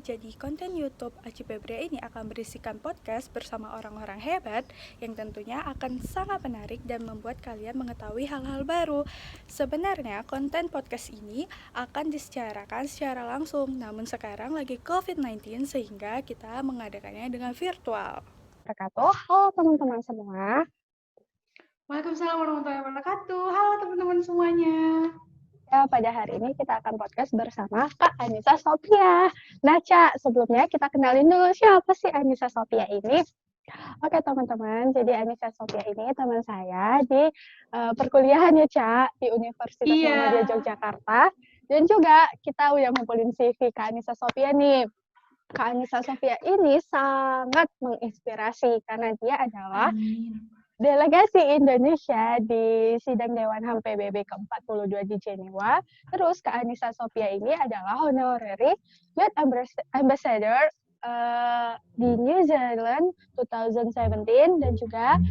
Jadi konten YouTube Aci Febria ini akan berisikan podcast bersama orang-orang hebat yang tentunya akan sangat menarik dan membuat kalian mengetahui hal-hal baru. Sebenarnya konten podcast ini akan disiarkan secara langsung, namun sekarang lagi COVID-19 sehingga kita mengadakannya dengan virtual. Halo teman-teman semua. Waalaikumsalam warahmatullahi wabarakatuh. Halo teman-teman semuanya. Ya, pada hari ini kita akan podcast bersama Kak Anissa Sophia. Nah, Ca, sebelumnya kita kenalin dulu siapa sih Anissa Sophia ini. Oke, teman-teman. Jadi Anissa Sophia ini teman saya di perkuliahan ya, Ca, di Universitas Muhammadiyah Yogyakarta. Dan juga kita udah ngumpulin CV Kak Anissa Sophia nih. Kak Anissa Sophia ini sangat menginspirasi karena dia adalah delegasi Indonesia di sidang Dewan HAM PBB ke-42 di Jenewa. Terus Kak Anissa Sophia ini adalah honorary Youth Ambassador di New Zealand 2017 dan juga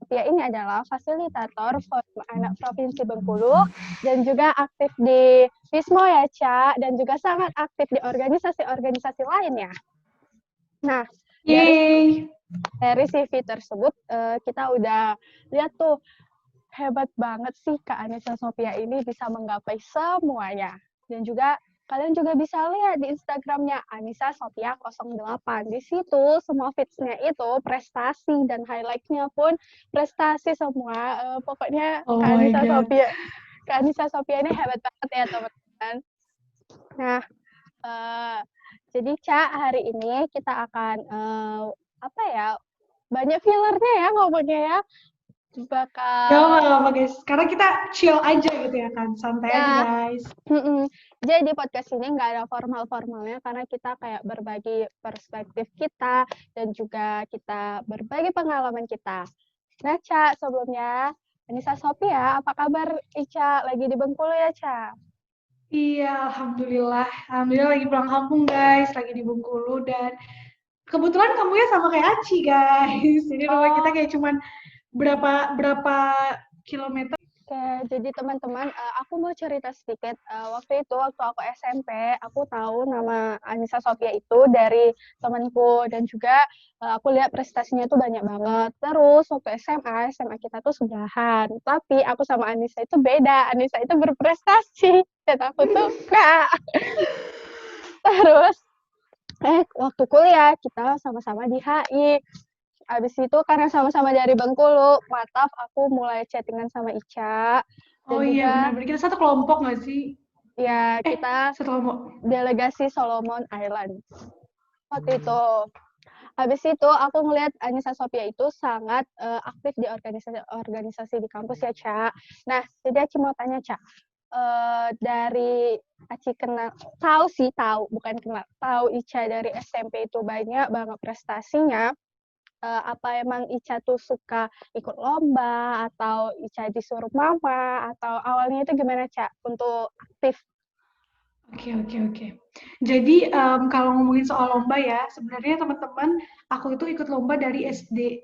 Sophia ini adalah fasilitator Forum Anak Provinsi Bengkulu dan juga aktif di FISMO ya, Ca, dan juga sangat aktif di organisasi-organisasi lainnya. Nah, dari CV tersebut kita udah lihat tuh hebat banget sih Kak Anissa Sophia ini bisa menggapai semuanya. Dan juga kalian juga bisa lihat di Instagramnya Anissa Sophia 08. Di situ semua feeds-nya itu prestasi dan highlight-nya pun prestasi semua. Pokoknya Kak Anissa Sophia ini hebat banget ya teman-teman. Nah, jadi Ca, hari ini kita akan banyak fillernya ya ngomongnya ya. Gak apa-apa guys, karena kita chill aja gitu ya kan, santai aja guys. Jadi podcast ini nggak ada formal-formalnya karena kita kayak berbagi perspektif kita dan juga kita berbagi pengalaman kita. Nah, Ca, sebelumnya Anissa Sophia, apa kabar Ica? Lagi di Bengkulu ya, Ca? Iya, alhamdulillah lagi pulang kampung guys, lagi di Bengkulu dan kebetulan kampungnya sama kayak Aci guys. Jadi rumah kita kayak cuman berapa kilometer. Oke, jadi teman-teman, aku mau cerita sedikit. Waktu aku SMP, aku tahu nama Anissa Sophia itu dari temanku dan juga aku lihat prestasinya itu banyak banget. Terus waktu SMA kita tuh sebelahan. Tapi aku sama Anissa itu beda. Anissa itu berprestasi dan aku tuh enggak. Terus waktu kuliah kita sama-sama di HI. Abis itu karena sama-sama dari Bengkulu, mataf aku mulai chattingan sama Ica. Oh iya, benar-benar kita satu kelompok nggak sih? Ya, kita satu kelompok. Delegasi Solomon Island. Waktu itu. Habis itu aku ngelihat Anissa Sophia itu sangat aktif di organisasi di kampus ya, Ca. Nah, jadi Aci mau tanya, Ca. Dari Aci kenal, tahu Ica dari SMP itu banyak banget prestasinya. Apa emang Ica tuh suka ikut lomba atau Ica disuruh mama atau awalnya itu gimana, Ca, untuk aktif? Oke. Jadi kalau ngomongin soal lomba ya, sebenarnya teman-teman aku itu ikut lomba dari SD.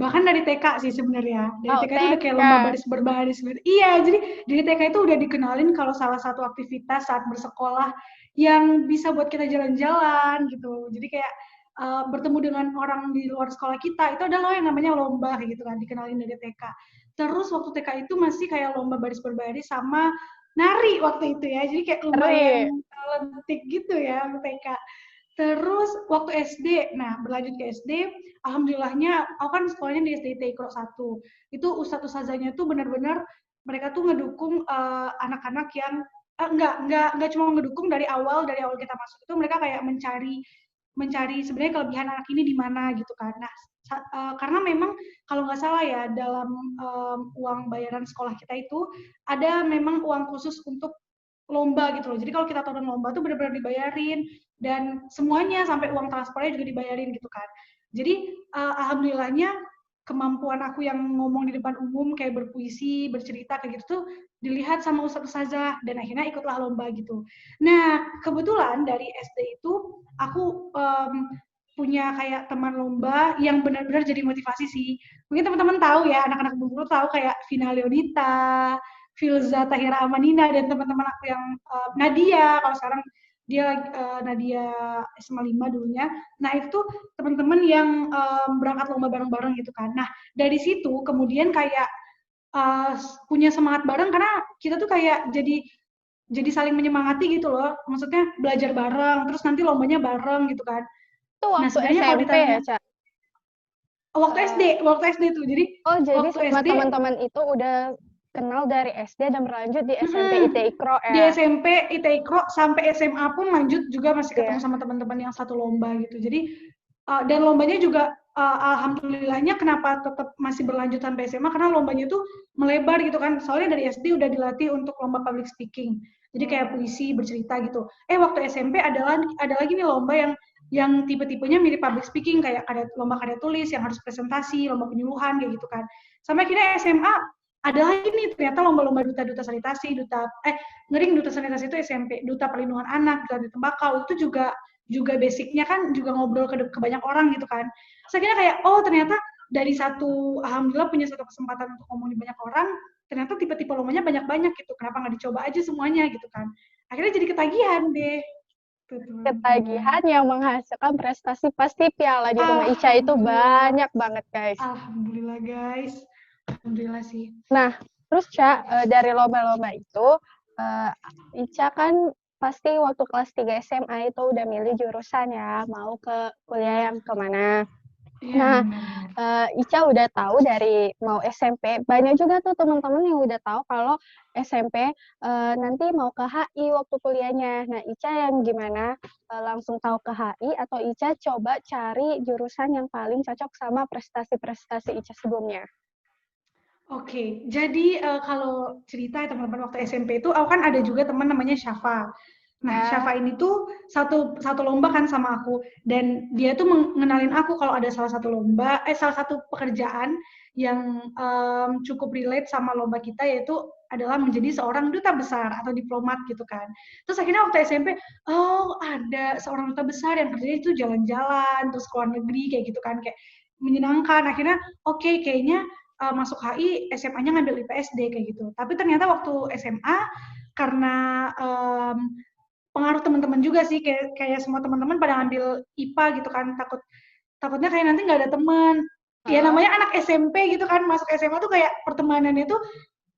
Bahkan dari TK sih sebenarnya. Dari TK itu udah kayak lomba baris berbaris gitu. Iya, jadi dari TK itu udah dikenalin kalau salah satu aktivitas saat bersekolah yang bisa buat kita jalan-jalan gitu. Jadi kayak bertemu dengan orang di luar sekolah kita, itu adalah yang namanya lomba kayak gitu kan, dikenalin dari TK. Terus waktu TK itu masih kayak lomba baris berbaris sama nari waktu itu ya, jadi kayak lumayan lentik gitu ya TK. Terus waktu SD, nah berlanjut ke SD, alhamdulillahnya aku kan sekolahnya di SDIT Ikro 1. Itu ustadz-ustazahnya tuh benar-benar mereka tuh ngedukung anak-anak yang enggak cuma ngedukung dari awal kita masuk itu, mereka kayak mencari sebenarnya kelebihan anak ini di mana gitu kan. Nah, karena memang kalau nggak salah ya dalam uang bayaran sekolah kita itu ada memang uang khusus untuk lomba gitu loh. Jadi kalau kita tonton lomba tuh benar-benar dibayarin dan semuanya sampai uang transportnya juga dibayarin gitu kan. Jadi alhamdulillahnya kemampuan aku yang ngomong di depan umum kayak berpuisi, bercerita kayak gitu tuh dilihat sama ustazah dan akhirnya ikutlah lomba gitu. Nah, kebetulan dari SD itu aku punya kayak teman lomba yang benar-benar jadi motivasi sih. Mungkin teman-teman tahu ya, anak-anak Bengkulu tahu kayak Vina Leonita, Filza Tahira Amanina, dan teman-teman aku yang Nadia, kalau sekarang Nadia SMA 5 dulunya. Nah, itu tuh teman-teman yang berangkat lomba bareng-bareng gitu kan. Nah, dari situ kemudian kayak punya semangat bareng karena kita tuh kayak jadi saling menyemangati gitu loh. Maksudnya belajar bareng, terus nanti lombanya bareng gitu kan. Itu Nah, waktu sebenarnya kalau SMP ya, ditanya Cak? waktu SD tuh. Jadi Oh, jadi waktu sama SD teman-teman itu udah kenal dari SD dan berlanjut di SMP mm, IT Ikro di ya? SMP, ITIKRO, sampai SMA pun lanjut juga masih ketemu Iya. sama teman-teman yang satu lomba gitu. Jadi dan lombanya juga alhamdulillahnya kenapa tetap masih berlanjut sampai SMA karena lombanya tuh melebar gitu kan. Soalnya dari SD udah dilatih untuk lomba public speaking. Jadi kayak puisi, bercerita gitu. Waktu SMP ada lagi nih lomba yang tipe-tipenya mirip public speaking kayak lomba karya tulis yang harus presentasi, lomba penyuluhan kayak gitu kan. Sampai akhirnya SMA ada lagi nih ternyata lomba-lomba duta sanitasi, duta sanitasi itu SMP, duta perlindungan anak, duta tembakau itu juga basicnya kan juga ngobrol ke banyak orang gitu kan. Saya kira kayak ternyata dari alhamdulillah punya satu kesempatan untuk ngomong di banyak orang, ternyata tipe-tipe lombanya banyak-banyak gitu. Kenapa nggak dicoba aja semuanya gitu kan. Akhirnya jadi ketagihan deh. Tuh, teman-teman. Ketagihan yang menghasilkan prestasi pasti piala di rumah Ica itu Alhamdulillah. banyak banget, guys. Alhamdulillah guys. Alhamdulillah sih. Nah, terus Ca, dari lomba-lomba itu, Ica kan pasti waktu kelas 3 SMA itu udah milih jurusan ya, mau ke kuliah yang kemana. Iya, Nah, benar-benar. Ica udah tahu dari mau SMP, banyak juga tuh teman-teman yang udah tahu kalau SMP nanti mau ke HI waktu kuliahnya. Nah, Ica yang gimana? Langsung tahu ke HI atau Ica coba cari jurusan yang paling cocok sama prestasi-prestasi Ica sebelumnya? Oke, jadi kalau cerita ya teman-teman waktu SMP itu, aku kan ada juga teman namanya Syafa. Nah, Ya, Syafa ini tuh satu lomba kan sama aku, dan dia tuh mengenalin aku kalau ada salah satu pekerjaan yang cukup relate sama lomba kita, yaitu adalah menjadi seorang duta besar atau diplomat gitu kan. Terus akhirnya waktu SMP, oh ada seorang duta besar yang kerjanya itu jalan-jalan, terus ke luar negeri kayak gitu kan, kayak menyenangkan. Akhirnya oke, kayaknya masuk HI SMA-nya ngambil IPS deh kayak gitu. Tapi ternyata waktu SMA karena pengaruh teman-teman juga sih kayak semua teman-teman pada ngambil IPA gitu kan, takutnya kayak nanti nggak ada teman. Ya oh, namanya anak SMP gitu kan, masuk SMA tuh kayak pertemanannya tuh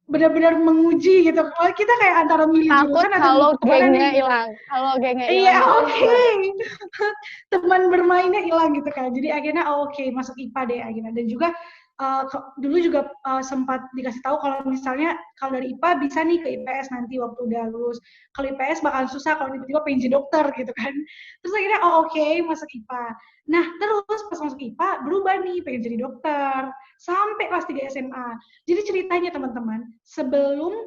benar-benar menguji gitu. Kalau kita kayak antara milih takut jurusan atau milih kalau pertemanan gengnya nih. hilang. Kalau gengnya Iya, hilang gitu oke. gimana? Teman bermainnya hilang gitu kan. Jadi akhirnya oke, masuk IPA deh akhirnya. Dan juga dulu juga sempat dikasih tahu kalau misalnya kalau dari IPA bisa nih ke IPS nanti waktu udah lulus. Kalau IPS bakalan susah kalau tiba-tiba pengen jadi dokter gitu kan. Terus akhirnya oke, masuk IPA. Nah, terus pas masuk IPA berubah nih pengen jadi dokter sampai kelas 3 SMA. Jadi ceritanya teman-teman, sebelum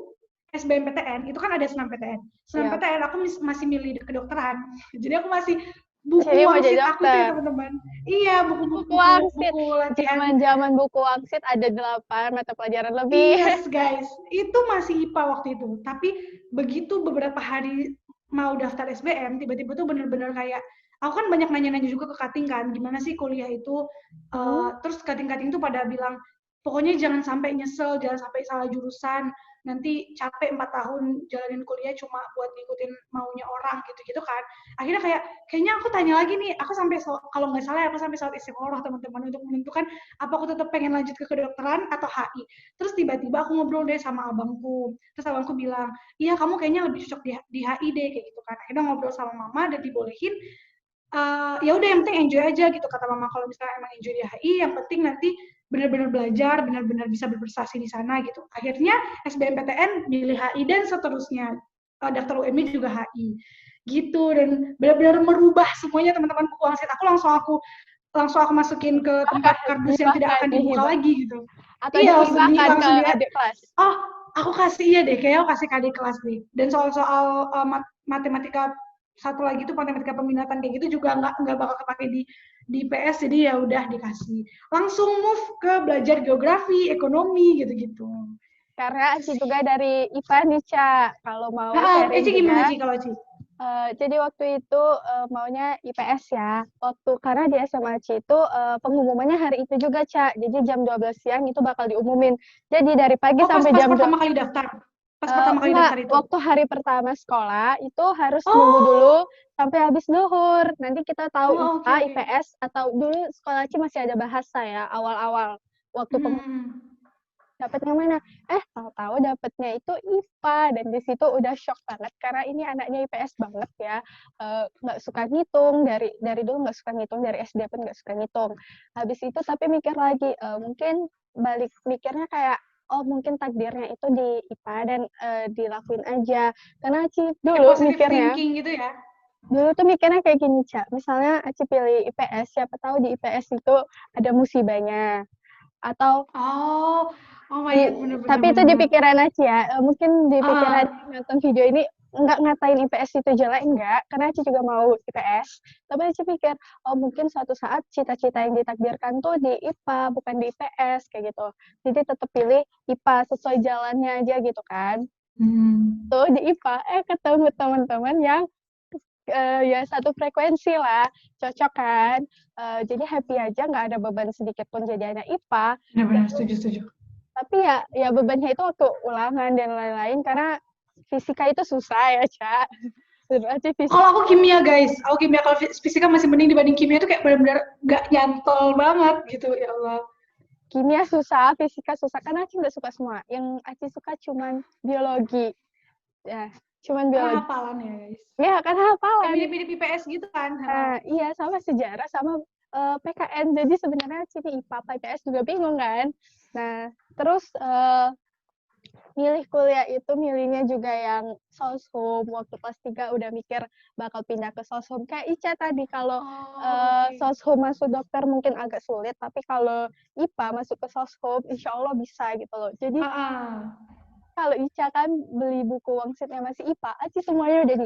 SBMPTN itu kan ada SNMPTN. Siap. SNMPTN aku masih milih kedokteran. Jadi aku masih buku Jadi mau jadi wangsit aku tuh ya dokter. teman-teman. Iya, Buku wangsit. buku latihan. Zaman-zaman buku wangsit ada 8 mata pelajaran lebih. Yes guys, itu masih IPA waktu itu. Tapi begitu beberapa hari mau daftar SBM, tiba-tiba tuh bener-bener kayak aku kan banyak nanya-nanya juga ke Kating kan, gimana sih kuliah itu. Hmm. Terus Kating-Kating tuh pada bilang, pokoknya jangan sampai nyesel, jangan sampai salah jurusan, nanti capek 4 tahun jalanin kuliah cuma buat ngikutin maunya orang gitu-gitu kan. Akhirnya kayaknya aku tanya lagi nih, aku sampai kalau nggak salah aku sampai saat istiqoroh teman-teman untuk menentukan apa aku tetap pengen lanjut ke kedokteran atau HI. Terus tiba-tiba aku ngobrol deh sama abangku. Terus abangku bilang, iya kamu kayaknya lebih cocok di HI deh kayak gitu kan. Akhirnya ngobrol sama mama dan dibolehin. Ya udah yang penting enjoy aja gitu kata mama, kalau misalnya emang enjoy di HI yang penting nanti benar-benar belajar, benar-benar bisa berprestasi di sana gitu. Akhirnya SBMPTN milih HI dan seterusnya. Daftar UMI juga HI gitu, dan benar-benar merubah semuanya teman-teman. Buku wangsit aku masukin ke tempat kardus yang tidak Dihibahkan, akan dibuka dihibah. lagi gitu. Atau Iya, dihibahkan ke langsung dia, adik kelas. oh aku kasih, iya deh, kayaknya aku kasih ke adik kelas deh. Dan soal-soal matematika satu lagi tuh matematika peminatan kayak gitu juga nggak bakal kepake di PS, jadi ya udah dikasih. Langsung move ke belajar geografi, ekonomi gitu-gitu. Karena Itu Aci sih. juga dari IPA nih, Ca. Kalau mau sharing Ci gimana juga, Ci kalau Ci? jadi waktu itu maunya IPS ya. Karena di SMA Ci itu pengumumannya hari itu juga, Ca. Jadi jam 12 siang itu bakal diumumin. Jadi dari pagi Oh, pas sampai pas jam 2. pertama kali daftar. Pas pertama kali Enggak, daftar itu? waktu hari pertama sekolah itu harus nunggu Oh, dulu sampai habis zuhur. Nanti kita tahu oh, oke, IPA, oke. IPS, atau dulu sekolah Ci masih ada bahasa ya, awal-awal. Waktu Hmm. dapat yang mana? Tahu-tahu dapatnya itu IPA, dan di situ udah shock banget karena ini anaknya IPS banget ya. Nggak suka ngitung, dari dulu nggak suka ngitung, dari SD pun nggak suka ngitung. Habis itu tapi mikir lagi, mungkin balik mikirnya kayak, oh mungkin takdirnya itu di IPA dan dilakuin aja. Karena Aci Kayak dulu positive mikirnya, thinking gitu ya? kayak gini, Ca. Misalnya Aci pilih IPS, siapa tahu di IPS itu ada musibahnya. Atau Oh, oh my God, bener, bener, tapi itu bener, di bener. pikiran Aci ya, mungkin di pikiran Ah, nonton video ini nggak ngatain IPS itu jelek, enggak, karena Aci juga mau IPS, tapi Aci pikir, oh mungkin suatu saat cita-cita yang ditakdirkan tuh di IPA, bukan di IPS, kayak gitu. Jadi tetap pilih IPA, sesuai jalannya aja gitu kan. Tuh di IPA, ketemu teman-teman yang ya satu frekuensi lah, cocok kan. Jadi happy aja, nggak ada beban sedikit pun jadi anak IPA. bener-bener setuju, setuju. Tapi ya bebannya itu waktu ulangan dan lain-lain, karena fisika itu susah ya, Ca. Berarti Kalau fisika aku kimia, guys. Aku kimia, kalau fisika masih mending dibanding kimia itu kayak benar-benar gak nyantol banget gitu, ya Allah. kimia susah, fisika susah, karena Aci nggak suka semua. Yang Aci suka cuman biologi. Ya, cuman Karena biologi. hafalan ya, guys. Ya, karena Kayak hafalan. mirip-mirip IPS gitu kan. Iya, sama sejarah, sama PKN. Jadi sebenarnya Aci di IPA, IPS juga bingung kan. Nah, terus milih kuliah itu milihnya juga yang soshum. Waktu kelas 3 udah mikir bakal pindah ke soshum. Kayak Ica tadi, kalau Oh, oke. soshum masuk dokter mungkin agak sulit, tapi kalau IPA masuk ke soshum, insya Allah bisa gitu loh. Jadi Ah, ah. kalau Ica kan beli buku wangsitnya masih IPA, Aci semuanya udah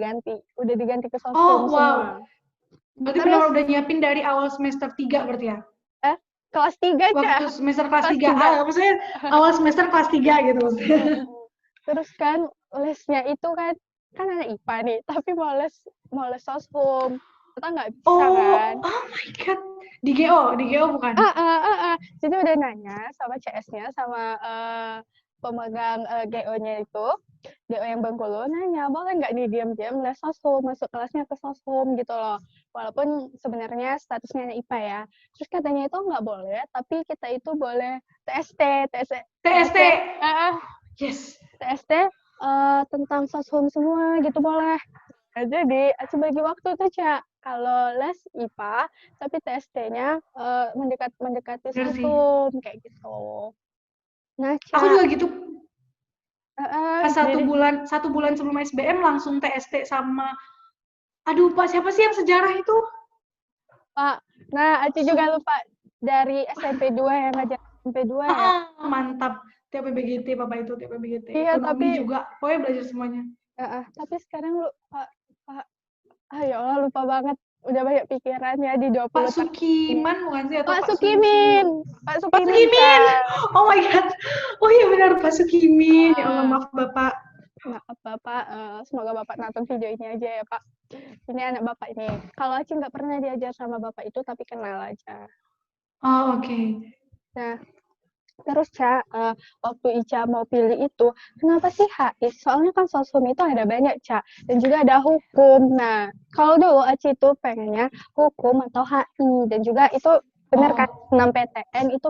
diganti ke soshum Oh, semua. wow. Berarti Terus benar-benar udah nyiapin dari awal semester 3 berarti ya? kelas 3 Ca. Waktu semester kelas Kelas 3. 3. Maksudnya awal semester kelas 3 gitu maksudnya. Terus kan lesnya itu kan anak IPA nih, tapi mau les soshum. Kita nggak bisa kan. Oh my God. Di GO bukan? Jadi udah nanya sama CS-nya, sama pemegang GO-nya itu, GO yang Bengkulu, nanya, boleh nggak nih diam-diam les soshum, masuk kelasnya ke soshum gitu loh. Walaupun sebenarnya statusnya anak IPA ya. Terus katanya itu nggak boleh, tapi kita itu boleh TST, TST. Yes. TST tentang soshum semua gitu boleh. Nah, jadi Aci bagi waktu tuh, Ca. Kalau les IPA, tapi TST-nya mendekati Bener sih. soshum kayak gitu. Nah, Aku Ca, juga gitu. Pas jadi satu bulan sebelum SBM langsung TST sama, aduh Pak, siapa sih yang sejarah itu? Pak, nah Aci juga lupa dari SMP 2 yang ngajar SMP 2 ya. Mantap. TPBGT, Bapak itu TPBGT. Iya, Ekonomi tapi juga. Pokoknya belajar semuanya. tapi sekarang Pak, ya Allah lupa banget. Udah banyak pikiran ya di 20 Pak tahun ini. Sukiman bukan sih? Atau Pak Pak Susu? Sukimin, Pak Pak Sukimin, Sukimin! Kak. Oh my God. Oh iya benar, Pak Sukimin. Ya Allah, Uh, maaf Bapak. Maaf Bapak, semoga Bapak nonton video ini aja ya Pak. Ini anak Bapak ini. Kalau Aci nggak pernah diajar sama Bapak itu, tapi kenal aja. Oh, oke. Nah, terus Ca, waktu Ica mau pilih itu, kenapa sih HI? Soalnya kan soshum itu ada banyak, Ca. Dan juga ada hukum. Nah, kalau dulu Aci itu pengennya hukum atau HI. Dan juga itu benar kan, Oh. 6 PTN itu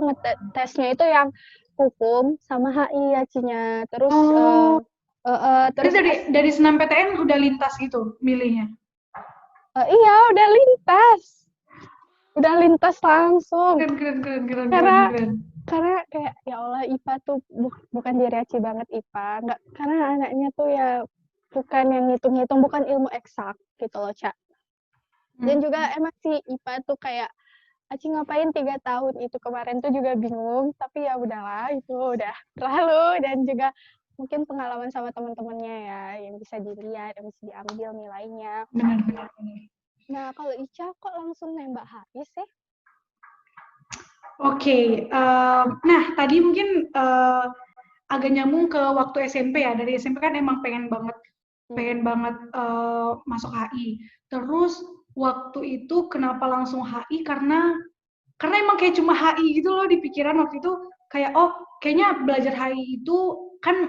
tesnya itu yang hukum sama HI Acinya. Terus Oh. Jadi terus dari senam PTN udah lintas gitu milihnya? iya udah lintas langsung. Keren. Karena kayak ya Allah, IPA tuh bukan diri Aci banget IPA, nggak, karena anaknya tuh ya bukan yang ngitung-ngitung, bukan ilmu eksak gitu loh, Ca. Dan juga emang sih IPA tuh kayak Aci ngapain 3 tahun itu kemarin tuh juga bingung, tapi ya udahlah, itu udah terlalu. Dan juga mungkin pengalaman sama teman-temannya ya yang bisa dilihat, yang bisa diambil nilainya. Benar. Nah, kalau Ica kok langsung nembak HI sih? Oke, nah tadi mungkin agak nyambung ke waktu SMP ya. Dari SMP kan emang pengen banget masuk HI. Terus waktu itu kenapa langsung HI? Karena emang kayak cuma HI gitu loh di pikiran waktu itu. Kayak oh kayaknya belajar HI itu kan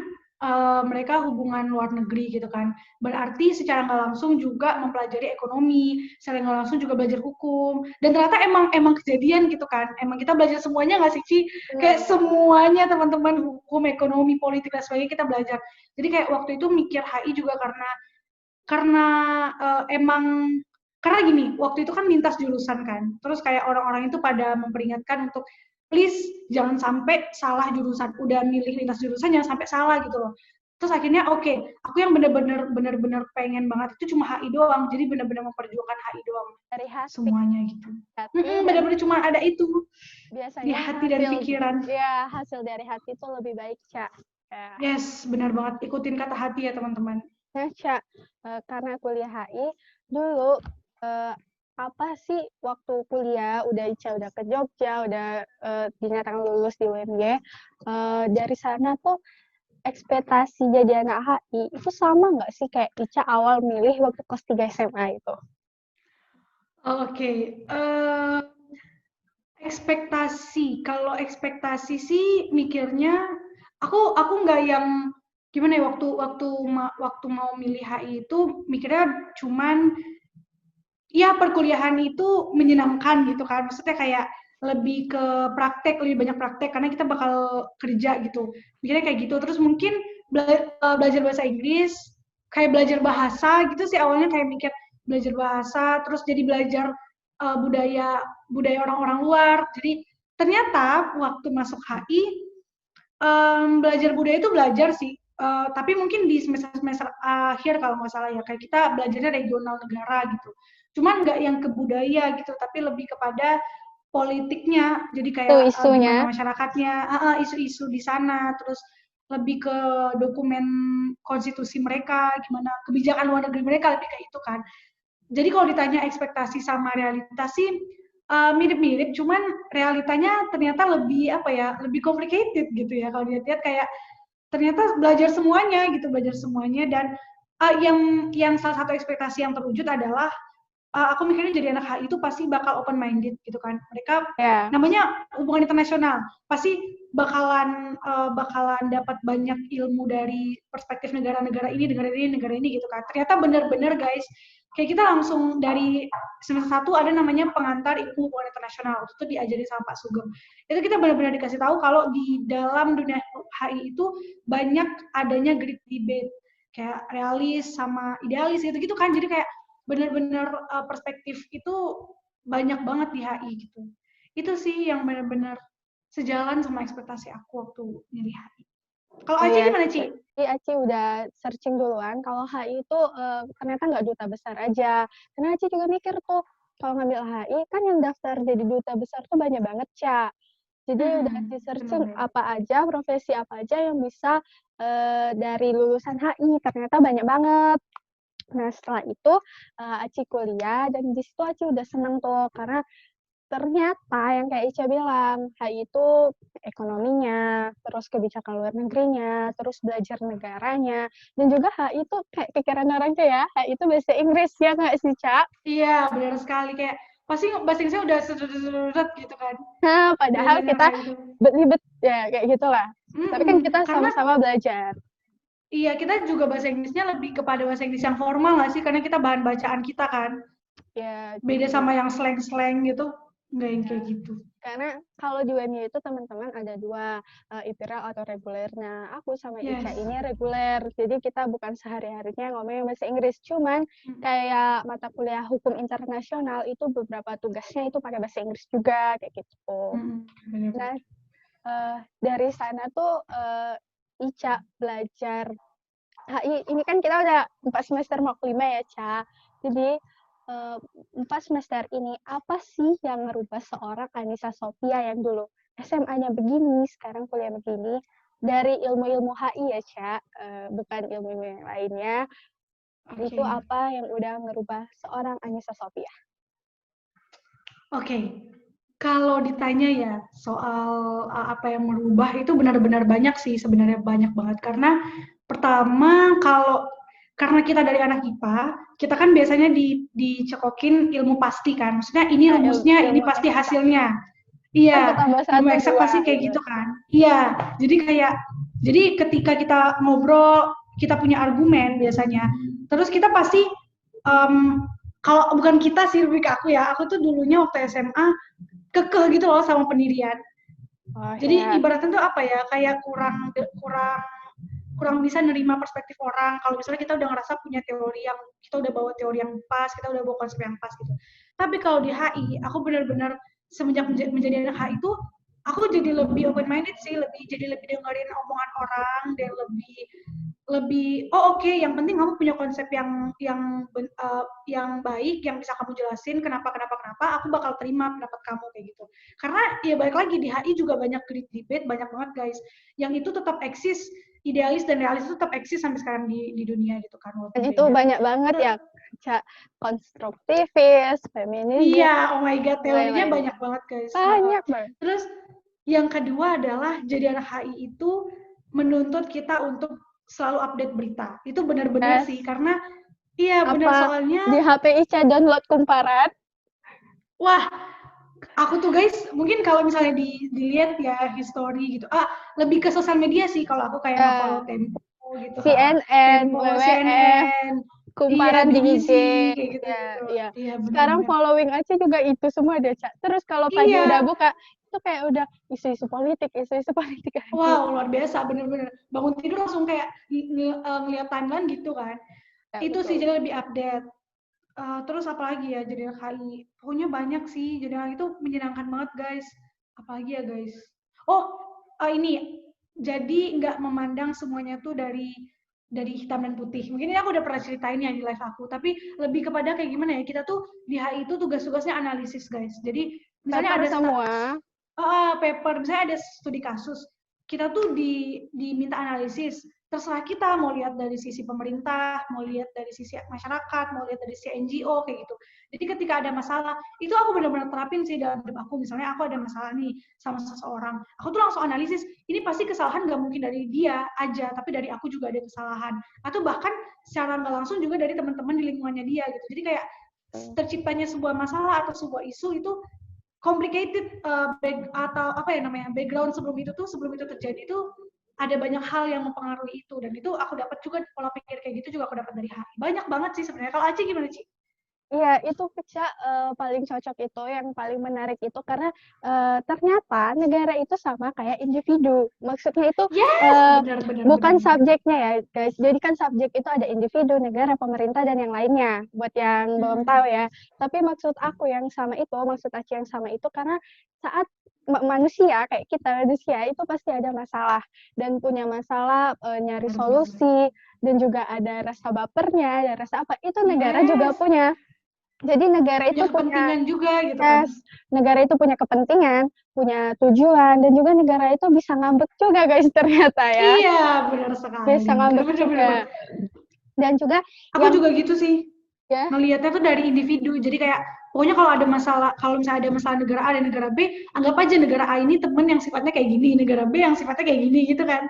mereka hubungan luar negeri gitu kan. Berarti secara nggak langsung juga mempelajari ekonomi, secara nggak langsung juga belajar hukum. Dan ternyata emang kejadian gitu kan. Emang kita belajar semuanya nggak sih, Ci? Kayak Benar. semuanya teman-teman hukum, ekonomi, politik dan sebagainya kita belajar. Jadi kayak waktu itu mikir HI juga karena emang karena gini, waktu itu kan lintas jurusan kan. Terus kayak orang-orang itu pada memperingatkan untuk please jangan sampai salah jurusan. Udah milih lintas jurusan jangan sampai salah gitu loh. Terus akhirnya oke, aku yang bener-bener pengen banget itu cuma HI doang. Jadi bener-bener memperjuangkan HI doang Dari hati, semuanya gitu. dan Bener-bener cuma ada itu di biasanya hati dan pikiran. ya hasil dari hati itu lebih baik, Ca. Ya. Yes, benar banget. Ikutin kata hati ya teman-teman. Nah, Ca, karena kuliah HI dulu, apa sih waktu kuliah udah Ica udah ke Jogja, udah dinyatakan lulus di UMY, dari sana tuh ekspektasi jadi anak HI itu sama nggak sih kayak Ica awal milih waktu kelas 3 SMA itu? Oke, ekspektasi. Kalau ekspektasi sih mikirnya aku nggak yang gimana ya waktu mau milih HI itu mikirnya cuman ya perkuliahan itu menyenangkan gitu kan. Maksudnya kayak lebih ke praktek, lebih banyak praktek karena kita bakal kerja gitu. Mikirnya kayak gitu. Terus mungkin belajar bahasa Inggris, kayak belajar bahasa gitu sih awalnya kayak mikir belajar bahasa, terus jadi belajar budaya budaya orang-orang luar. Jadi ternyata waktu masuk HI belajar budaya itu belajar sih. Tapi mungkin di semester akhir kalau nggak salah ya kayak kita belajarnya regional negara gitu. Cuman nggak yang ke budaya gitu, tapi lebih kepada politiknya. Jadi Tuh kayak isunya. gimana masyarakatnya, isu-isu di sana, terus lebih ke dokumen konstitusi mereka, gimana kebijakan luar negeri mereka lebih kayak itu kan. Jadi kalau ditanya ekspektasi sama realitas sih mirip-mirip, cuman realitanya ternyata lebih apa ya, lebih complicated gitu ya. Kalau dilihat-lihat kayak ternyata belajar semuanya dan yang salah satu ekspektasi yang terwujud adalah aku mikirnya jadi anak HI itu pasti bakal open minded gitu kan. Mereka Ya. namanya hubungan internasional, pasti bakalan dapat banyak ilmu dari perspektif negara-negara ini gitu kan. Ternyata benar-benar guys, kayak kita langsung dari semester 1 ada namanya pengantar ilmu hubungan internasional. Itu diajarin sama Pak Sugeng. Itu kita benar-benar dikasih tahu kalau di dalam dunia HI itu banyak adanya great debate kayak realis sama idealis gitu kan. Jadi kayak benar-benar perspektif itu banyak banget di HI gitu. Itu sih yang benar-benar sejalan sama ekspektasi aku waktu milih HI. Kalau Aci Iya, gimana, Ci? Jadi Aci udah searching duluan kalau HI itu ternyata nggak duta besar aja. Karena Aci juga mikir tuh kalau ngambil HI kan yang daftar jadi duta besar tuh banyak banget, Ca. Jadi udah di searching Benar-benar. apa aja, profesi apa aja yang bisa dari lulusan HI. Ternyata banyak banget. Nah, setelah itu Aci kuliah dan di situ Aci udah seneng tuh karena ternyata yang kayak Ica bilang, HI itu ekonominya, terus kebijakan luar negerinya, terus belajar negaranya, dan juga HI itu kayak pikiran orang tuh ya, HI itu bahasa Inggris ya nggak sih, Ca? Iya, benar sekali kayak pasti bahasa Inggrisnya udah sedut gitu kan. Nah, padahal Belajarnya kita kayak gitu. belibet ya kayak gitulah. Tapi kan kita Karena sama-sama belajar. iya kita juga bahasa Inggrisnya lebih kepada bahasa Inggris yang formal nggak sih? Karena kita bahan bacaan kita kan. Ya, Beda jadi sama yang slang-slang gitu, nggak yang ya. kayak gitu. Karena kalau di UMY itu teman-teman ada dua, IPRA atau reguler. Nah, aku sama Yes. Ica ini reguler. Jadi kita bukan sehari-harinya ngomongin bahasa Inggris. Cuman kayak mata kuliah hukum internasional itu beberapa tugasnya itu pakai bahasa Inggris juga kayak gitu. Benar. Nah, dari sana tuh Ica belajar HI. Ini kan kita udah 4 semester mau ke 5 ya, Ca. Jadi 4 semester ini apa sih yang merubah seorang Anissa Sophia yang dulu SMA-nya begini, sekarang kuliah begini, dari ilmu-ilmu HI ya, Ca, bukan ilmu-ilmu yang lainnya, itu apa yang udah merubah seorang Anissa Sophia? Oke. Kalau ditanya ya soal apa yang merubah itu benar-benar banyak sih sebenarnya banyak banget karena pertama karena kita dari anak IPA, kita kan biasanya dicekokin ilmu pasti kan. Maksudnya ini Nah, rumusnya, ini ilmu pasti eksak. hasilnya. 1 Iya, tambah ilmu 1, eksak 2 pasti kayak gitu. gitu kan. Iya, jadi kayak Jadi ketika kita ngobrol, kita punya argumen biasanya. Terus kita pasti kalau bukan kita sih, lebih ke aku ya. Aku tuh dulunya waktu SMA kekeh gitu loh sama pendirian. Oh Jadi ya. ibaratnya tuh apa ya? Kayak kurang kurang bisa nerima perspektif orang. Kalau misalnya kita udah ngerasa punya teori yang kita udah bawa teori yang pas, kita udah bawa konsep yang pas gitu. Tapi kalau di HI, aku benar-benar semenjak menjadi anak HI itu aku jadi lebih open minded sih, jadi lebih dengerin omongan orang dan lebih lebih oke, yang penting kamu punya konsep yang baik yang bisa kamu jelasin kenapa aku bakal terima pendapat kamu kayak gitu. Karena ya balik lagi di HI juga banyak debate, banyak banget guys yang itu tetap eksis, idealis dan realis itu tetap eksis sampai sekarang di dunia gitu kan, Dan walaupun itu beda. banyak banget ya, Ca. Konstruktivis, feminisme, Iya, oh my god, dan teorinya lain-lain. banyak banget guys. Banyak banget. Terus yang kedua adalah jadi anak HI itu menuntut kita untuk selalu update berita. Itu benar-benar Yes. sih, karena iya benar, Apa soalnya di HP Ica download kumparan? wah, aku tuh guys, mungkin kalau misalnya dilihat ya history gitu. Lebih ke sosial media sih kalau aku kayak nge-follow Tempo gitu. CNN, Tempo, WWF, CNN, iya kumparan di IG. BBC kayak Ya, gitu-gitu. iya. Iya Sekarang benar-benar. following aja juga itu semua deh, Ca. Terus kalau pagi udah Iya, buka, itu kayak udah isu-isu politik lagi. wow luar biasa bener-bener. Bangun tidur langsung kayak ngeliat timeline gitu kan. Ya, Itu sih betul. jadi lebih update. Terus apalagi ya jadi kali, pokoknya banyak sih, jadi itu menyenangkan banget guys. Apalagi ya guys, ini jadi nggak memandang semuanya tuh dari hitam dan putih. Mungkin ini aku udah pernah ceritain ya di live aku, tapi lebih kepada kayak gimana ya, kita tuh di HI itu tugas-tugasnya analisis guys. Jadi misalnya Paper ada semua. paper, misalnya ada studi kasus, kita tuh diminta analisis. Terserah kita mau lihat dari sisi pemerintah, mau lihat dari sisi masyarakat, mau lihat dari sisi NGO kayak gitu. Jadi ketika ada masalah, itu aku benar-benar terapin sih dalam hidup aku. Misalnya aku ada masalah nih sama seseorang, aku tuh langsung analisis. Ini pasti kesalahan nggak mungkin dari dia aja, tapi dari aku juga ada kesalahan. Atau bahkan secara nggak langsung juga dari teman-teman di lingkungannya dia gitu. Jadi kayak terciptanya sebuah masalah atau sebuah isu itu complicated, atau apa ya namanya, background sebelum itu terjadi itu ada banyak hal yang mempengaruhi itu, dan itu aku dapat juga pola pikir kayak gitu juga aku dapat dari HI. Banyak banget sih sebenarnya. Kalau Aci gimana Ci? Iya, itu Pica, paling cocok itu, yang paling menarik itu karena, ternyata negara itu sama kayak individu. Maksudnya itu, Yes, benar benar benar bukan benar. subjeknya ya, guys. Jadi kan subjek itu ada individu, negara, pemerintah, dan yang lainnya, buat yang belum tahu ya. Tapi maksud aku yang sama itu, maksud Aci yang sama itu karena saat manusia, kayak kita manusia, itu pasti ada masalah dan punya masalah, nyari Benar benar benar. solusi, dan juga ada rasa bapernya, ada rasa apa, itu negara juga Yes, punya. Jadi negara punya itu punya kepentingan juga gitu kan. yes, negara itu punya kepentingan, punya tujuan, dan juga negara itu bisa ngambek juga guys ternyata ya. Iya, benar sekali. Bisa Benar ngambek benar benar juga. benar. Dan juga Aku yang juga gitu sih. ya, Ngelihatnya tuh dari individu. Jadi kayak pokoknya kalau ada masalah, kalau misalnya ada masalah negara A dan negara B, anggap aja negara A ini temen yang sifatnya kayak gini, negara B yang sifatnya kayak gini gitu kan.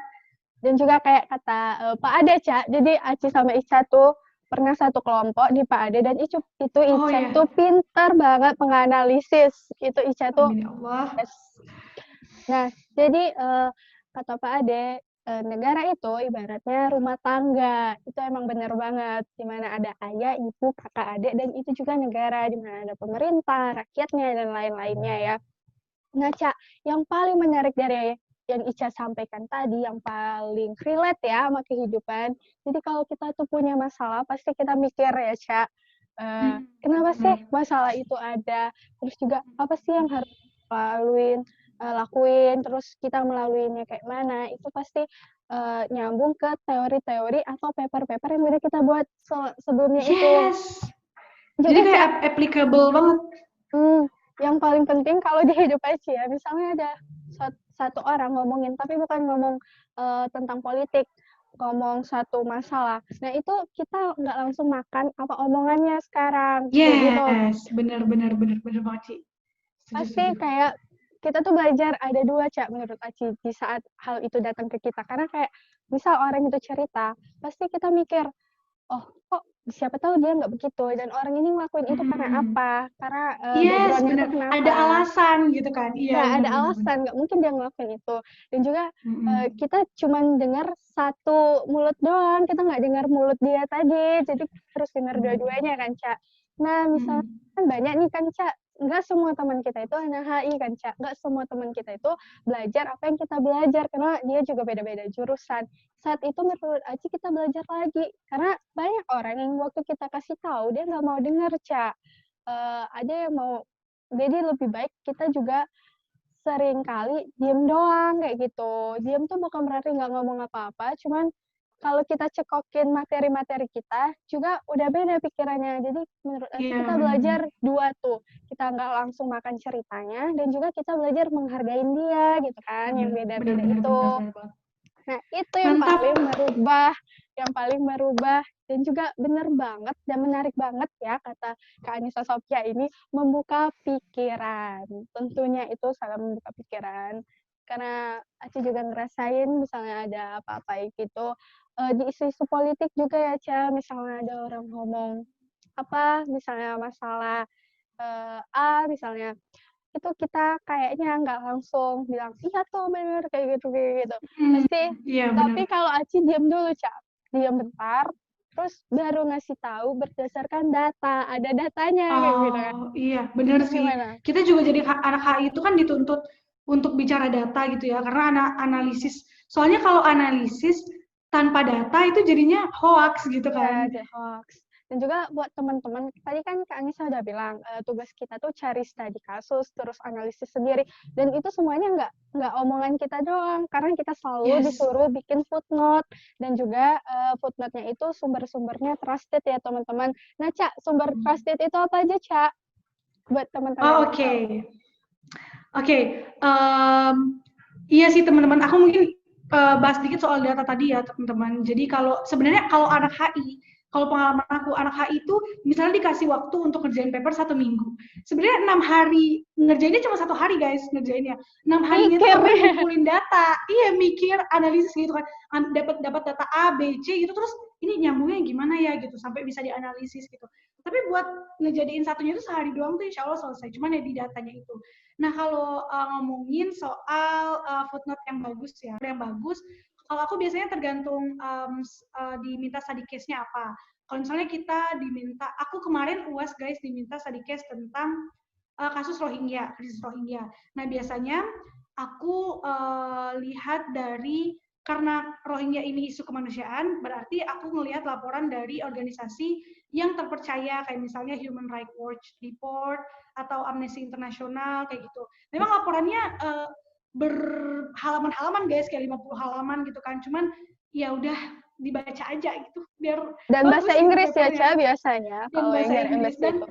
dan juga kayak kata Pak Ade, Ca. Jadi Aci sama Ica tuh pernah satu kelompok di Pak Ade dan itu Oh Ica ya, tuh pintar banget menganalisis. Itu Ica tuh amin ya Allah. yes. Nah, jadi kata Pak Ade, negara itu ibaratnya rumah tangga. Itu emang benar banget. Di mana ada ayah, ibu, kakak, adik, dan itu juga negara. Di mana ada pemerintah, rakyatnya, dan lain-lainnya ya. Nah, Cak, yang paling menarik dari yang Ica sampaikan tadi, yang paling relate ya sama kehidupan. Jadi kalau kita tuh punya masalah, pasti kita mikir ya, Cak, kenapa sih Benar. masalah itu ada? Terus juga apa sih yang harus lakuin, terus kita melaluinya kayak mana, itu pasti nyambung ke teori-teori atau paper-paper yang udah kita buat sebelumnya itu. Yes. Jadi Juga Cak, kayak applicable banget. yang paling penting kalau di hidup aja ya, misalnya ada satu orang ngomongin, tapi bukan ngomong tentang politik, ngomong satu masalah. Nah itu kita nggak langsung makan apa omongannya sekarang, kayak gitu. Yes, benar benar benar benar banget Ci. Setuju Pasti setuju. kayak kita tuh belajar ada dua, Cak, menurut Aci, di saat hal itu datang ke kita. Karena kayak misal orang itu cerita, pasti kita mikir, oh kok siapa tahu dia nggak begitu dan orang ini ngelakuin itu karena Mm-mm. apa? Karena Yes, backgroundnya tuh bener. Ada kenapa? alasan gitu kan. Iya, Nah, ada bener, bener, bener. alasan, nggak mungkin dia ngelakuin itu. Dan juga Mm-mm. kita cuman dengar satu mulut doang, kita nggak dengar mulut dia tadi, jadi harus dengar Bener. dua-duanya kan, Cak. Nah, misalnya Mm-mm. kan banyak nih kan, Cak, nggak semua teman kita itu anak HI kan, Cak. Nggak semua teman kita itu belajar apa yang kita belajar, karena dia juga beda-beda jurusan. Saat itu menurut Aci kita belajar lagi, karena banyak orang yang waktu kita kasih tahu, dia nggak mau dengar, Cak. Ada yang mau, jadi lebih baik kita juga sering kali diem doang kayak gitu. Diem tuh bukan berarti nggak ngomong apa-apa, cuman kalau kita cekokin materi-materi kita juga udah beda pikirannya. Jadi menurut aku Iya, kita bener-bener. belajar dua tuh. Kita nggak langsung makan ceritanya dan juga kita belajar menghargain dia gitu kan, yang Bener, bener, beda-beda bener, itu. bener, bener banget. Nah, itu Mantap. yang paling merubah dan juga benar banget dan menarik banget ya kata Kak Anissa Sofia ini membuka pikiran. Tentunya itu sangat membuka pikiran. Karena Aci juga ngerasain misalnya ada apa-apa gitu di isu-isu politik juga ya, Ca. Misalnya ada orang ngomong apa, misalnya masalah A misalnya itu kita kayaknya nggak langsung bilang iya tuh bener kayak gitu Hmm, pasti. iya, bener. Tapi kalau Aci diam dulu, Cak, diam bentar terus baru ngasih tahu berdasarkan data, ada datanya kayak gitu kan. Oh, iya, bener Itu sih. gimana? Kita juga jadi anak HI itu kan dituntut untuk bicara data gitu ya, karena analisis. Soalnya kalau analisis tanpa data itu jadinya hoax gitu Ya, kan. the hoax. Dan juga buat teman-teman, tadi kan Kak Anissa udah bilang tugas kita tuh cari studi kasus, terus analisis sendiri. Dan itu semuanya nggak omongan kita doang, karena kita selalu Yes. disuruh bikin footnote. Dan juga footnote-nya itu sumber-sumbernya trusted ya teman-teman. Nah, Cak, sumber trusted itu apa aja, Cak? Buat teman-teman Oh, yang nggak oke. tahu. Oke, iya sih teman-teman. Aku mungkin bahas dikit soal data tadi ya teman-teman. Jadi kalau sebenarnya kalau anak HI, kalau pengalaman aku anak HI itu misalnya dikasih waktu untuk ngerjain paper 1 minggu. Sebenarnya 6 hari ngerjainnya cuma 1 hari guys ngerjainnya. 6 harinya itu Mikir. benar ngumpulin data. Iya mikir, analisis gitu kan. Dapat dapat data A, B, C gitu terus ini nyambungnya gimana ya gitu sampai bisa dianalisis gitu. Tapi buat ngejadiin satunya itu sehari doang tuh insya Allah selesai. Cuman ya di datanya itu. Nah, kalau ngomongin soal footnote yang bagus, kalau aku biasanya tergantung diminta study case-nya apa. Kalau misalnya kita diminta, aku kemarin UAS guys diminta study case tentang kasus Rohingya, krisis Rohingya. Nah, biasanya aku lihat dari karena Rohingya ini isu kemanusiaan, berarti aku melihat laporan dari organisasi yang terpercaya kayak misalnya Human Rights Watch Report atau Amnesty International kayak gitu. Memang laporannya berhalaman-halaman guys, kayak 50 halaman gitu kan. Cuman ya udah dibaca aja gitu biar Dan bahasa bagus gitu Inggris ya, papernya Cak, biasanya dan kalau yang bahasa dari Inggris embassy dan itu.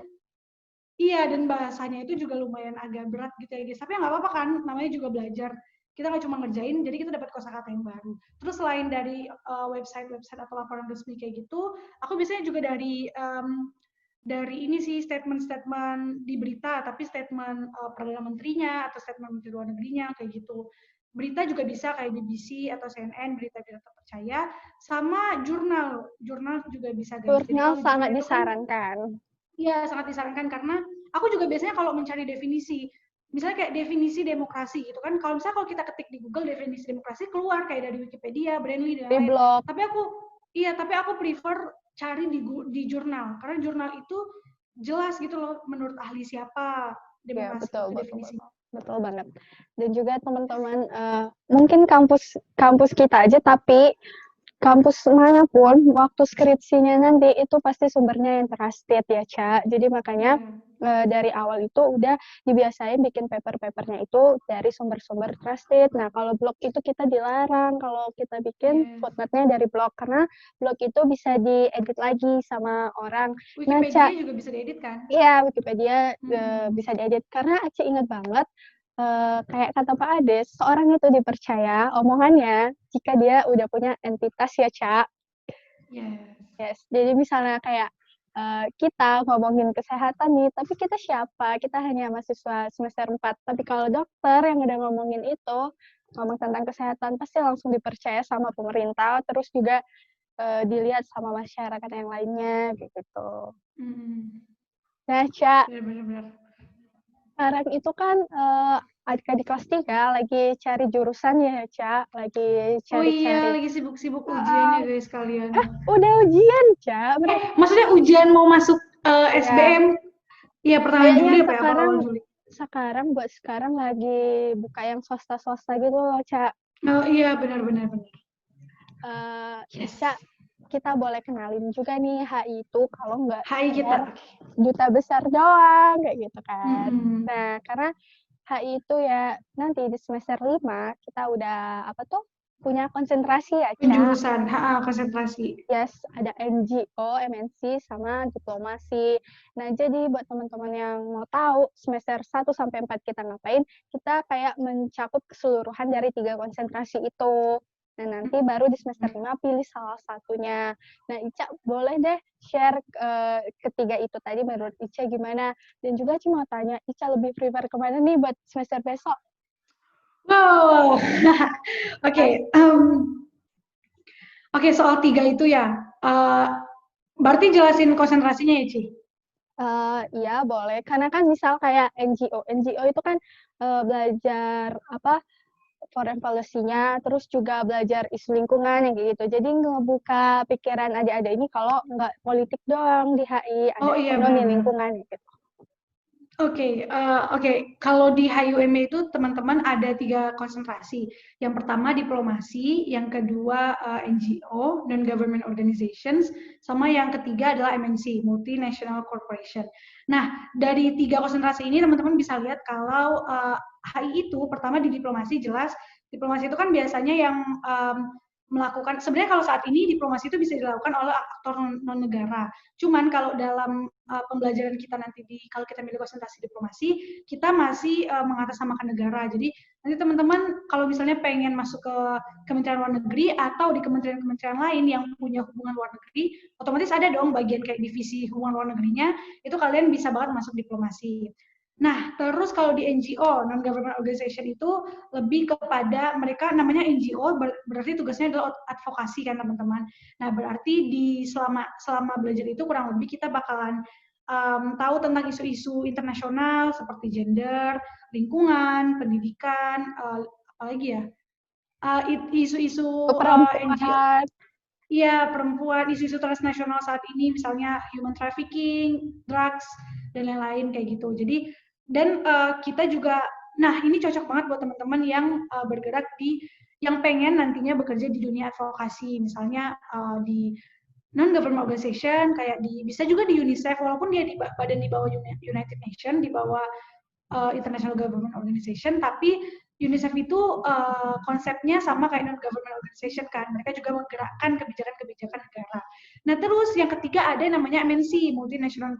iya, dan bahasanya itu juga lumayan agak berat gitu ya guys. Tapi ya nggak apa-apa kan, namanya juga belajar. Kita nggak cuma ngerjain, jadi kita dapat kosakata yang baru. Terus selain dari website-website atau laporan resmi kayak gitu, aku biasanya juga dari ini sih statement-statement di berita, tapi statement Perdana Menterinya atau statement Menteri Luar Negerinya kayak gitu. Berita juga bisa kayak BBC atau CNN, berita-berita terpercaya, sama jurnal. Jurnal juga bisa guys. Jadi Jurnal kalau sangat jurnal itu kan disarankan. iya, sangat disarankan karena aku juga biasanya kalau mencari definisi, misalnya kayak definisi demokrasi gitu kan, kalau misalnya kalau kita ketik di Google definisi demokrasi keluar kayak dari Wikipedia, Brandly dan Di lain-lain. blog. Tapi aku prefer cari di jurnal karena jurnal itu jelas gitu loh menurut ahli siapa Ya, demokrasi betul, itu betul, definisi. betul. Betul banget. Dan juga teman-teman, mungkin kampus kampus kita aja, tapi kampus manapun, waktu skripsinya nanti itu pasti sumbernya yang trusted ya, Ca. Jadi makanya Iya. dari awal itu udah dibiasain bikin paper-papernya itu dari sumber-sumber trusted. Nah, kalau blog itu kita dilarang kalau kita bikin Yes. footnote-nya dari blog, karena blog itu bisa diedit lagi sama orang. Nah, Ca, Wikipedia juga bisa diedit kan? iya, Wikipedia Hmm. bisa diedit. Karena Aci ingat banget, kayak kata Pak Ades, seorang itu dipercaya omongannya jika dia udah punya entitas ya, Cak. Yes. Yes. Jadi misalnya kayak kita ngomongin kesehatan nih, tapi kita siapa? Kita hanya mahasiswa semester 4. Tapi kalau dokter yang udah ngomongin itu, ngomong tentang kesehatan, pasti langsung dipercaya sama pemerintah. Terus juga dilihat sama masyarakat yang lainnya kayak gitu. Hmm, Nah, Ca, benar-benar. sekarang itu kan adik-adik kelas 3 lagi cari jurusan ya, Ca, lagi Oh iya, cari-cari. lagi sibuk-sibuk ujian Heeh. ya guys kalian. Udah ujian, Ca. Mereka Maksudnya ujian mau masuk ya SBM? Iya, pertengahan kayaknya Juli apa ya? Apa awal Juli? sekarang lagi buka yang swasta-swasta gitu loh, Ca. Oh iya, benar-benar benar. Yes. Ca, kita boleh kenalin juga nih HI itu kalau nggak HI sadar kita. duta besar doang kayak gitu kan. Mm-mm. Nah, karena HI itu ya nanti di semester 5 kita udah punya konsentrasi ya, Ca. Penjurusan, konsentrasi. Yes, ada NGO, MNC, sama diplomasi. Nah, jadi buat teman-teman yang mau tahu semester 1 sampai 4 kita ngapain, kita kayak mencakup keseluruhan dari 3 konsentrasi itu. Nah, nanti baru di semester 5 pilih salah satunya. Nah, Ica boleh deh share ketiga itu tadi menurut Ica gimana? Dan juga Ica mau tanya, Ica lebih prefer kemana nih buat semester besok? Wow. Oke, Oke, soal 3 itu ya. Berarti jelasin konsentrasinya ya, Ci? Iya boleh, karena kan misal kayak NGO itu kan belajar foreign policy-nya, terus juga belajar isu lingkungan yang kayak gitu. Jadi ngebuka pikiran adik-adik ini kalau nggak politik doang di HI, ada Oh iya, ekonomi benar-benar. lingkungan gitu. Oke. Kalau di HUME itu teman-teman ada 3 konsentrasi. Yang pertama diplomasi, yang kedua NGO dan government organizations, sama yang ketiga adalah MNC, multinational corporation. Nah, dari 3 konsentrasi ini teman-teman bisa lihat kalau HI itu pertama di diplomasi jelas. Diplomasi itu kan biasanya yang melakukan, sebenarnya kalau saat ini diplomasi itu bisa dilakukan oleh aktor non negara. Cuman kalau dalam pembelajaran kita nanti kalau kita milih konsentrasi diplomasi, kita masih mengatasnamakan negara. Jadi nanti teman-teman kalau misalnya pengen masuk ke Kementerian Luar Negeri atau di kementerian-kementerian lain yang punya hubungan luar negeri, otomatis ada dong bagian kayak divisi hubungan luar negerinya, itu kalian bisa banget masuk diplomasi. Nah, terus kalau di NGO, non-government organization itu lebih kepada mereka namanya NGO, berarti tugasnya adalah advokasi kan teman-teman. Nah, berarti selama belajar itu kurang lebih kita bakalan tahu tentang isu-isu internasional seperti gender, lingkungan, pendidikan, apalagi ya, isu-isu NGO, Perempuan, iya perempuan, isu-isu transnasional saat ini, misalnya human trafficking, drugs, dan lain-lain kayak gitu. Jadi dan kita juga, nah ini cocok banget buat teman-teman yang bergerak yang pengen nantinya bekerja di dunia advokasi, misalnya di non-government organization, kayak bisa juga di UNICEF, walaupun dia di badan di bawah United Nations, di bawah International Government Organization, tapi UNICEF itu konsepnya sama kayak non-government organization kan, mereka juga menggerakkan kebijakan-kebijakan negara. Nah terus yang ketiga ada yang namanya MNC, multinational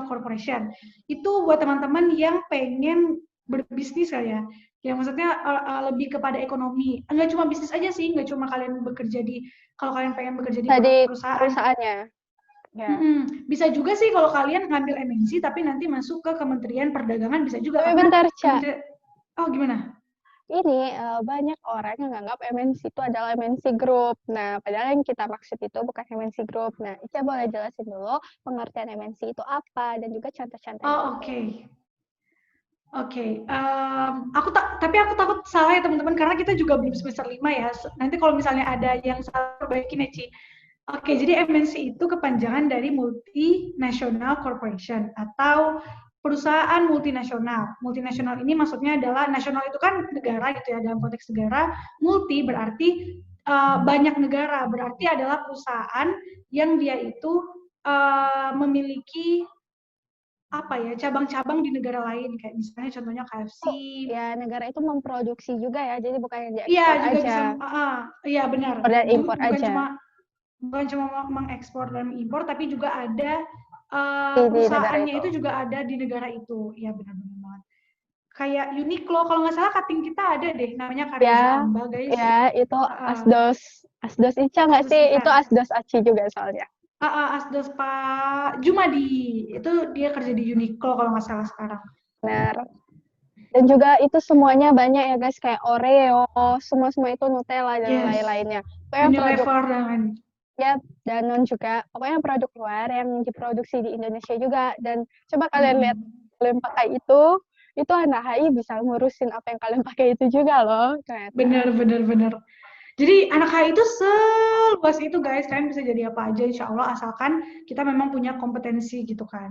corporation. Itu buat teman-teman yang pengen berbisnis ya, yang maksudnya lebih kepada ekonomi. Enggak cuma bisnis aja sih, enggak cuma kalian bekerja kalau kalian pengen bekerja di tadi perusahaan. perusahaannya. Ya. Bisa juga sih kalau kalian ngambil MNC tapi nanti masuk ke Kementerian Perdagangan bisa juga. Tapi Karena bentar, Ca. Oh gimana? Ini banyak orang yang menganggap MNC itu adalah MNC Group. Nah, padahal yang kita maksud itu bukan MNC Group. Nah, Ica boleh jelasin dulu pengertian MNC itu apa dan juga contoh-contohnya. Oh Oke. Tapi aku takut salah ya teman-teman karena kita juga belum semester 5 ya. Nanti kalau misalnya ada yang salah perbaikin ya Ci. Oke, jadi MNC itu kepanjangan dari Multinational Corporation atau perusahaan multinasional. Multinasional ini maksudnya adalah, nasional itu kan negara gitu ya, dalam konteks negara. Multi berarti banyak negara, berarti adalah perusahaan yang dia itu memiliki cabang-cabang di negara lain, kayak misalnya contohnya KFC. Ya, negara itu memproduksi juga ya, jadi bukan yang Iya, diekspor juga aja. bisa, iya benar. Ekspor dan impor aja. Bukan cuma mengekspor dan impor, tapi juga ada Di perusahaannya negara itu juga ada di negara itu. Iya benar-benar banget. Kayak Uniqlo, kalau nggak salah cutting kita ada deh, namanya Kareza Amba, guys. Ya, itu Asdos Ica nggak sih? Itu Asdos Aci juga soalnya. Asdos Pak Jumadi, itu dia kerja di Uniqlo kalau nggak salah sekarang. Benar. Dan juga itu semuanya banyak ya guys, kayak Oreo, semua itu Nutella dan lain-lainnya. Pokoknya produk Unilever dan ya Danone juga. Pokoknya produk luar yang diproduksi di Indonesia juga. Dan coba kalian lihat kalian pakai itu anak HI bisa ngurusin apa yang kalian pakai itu juga loh ternyata. bener. Jadi anak HI itu seluas itu guys, kalian bisa jadi apa aja insya Allah asalkan kita memang punya kompetensi gitu kan.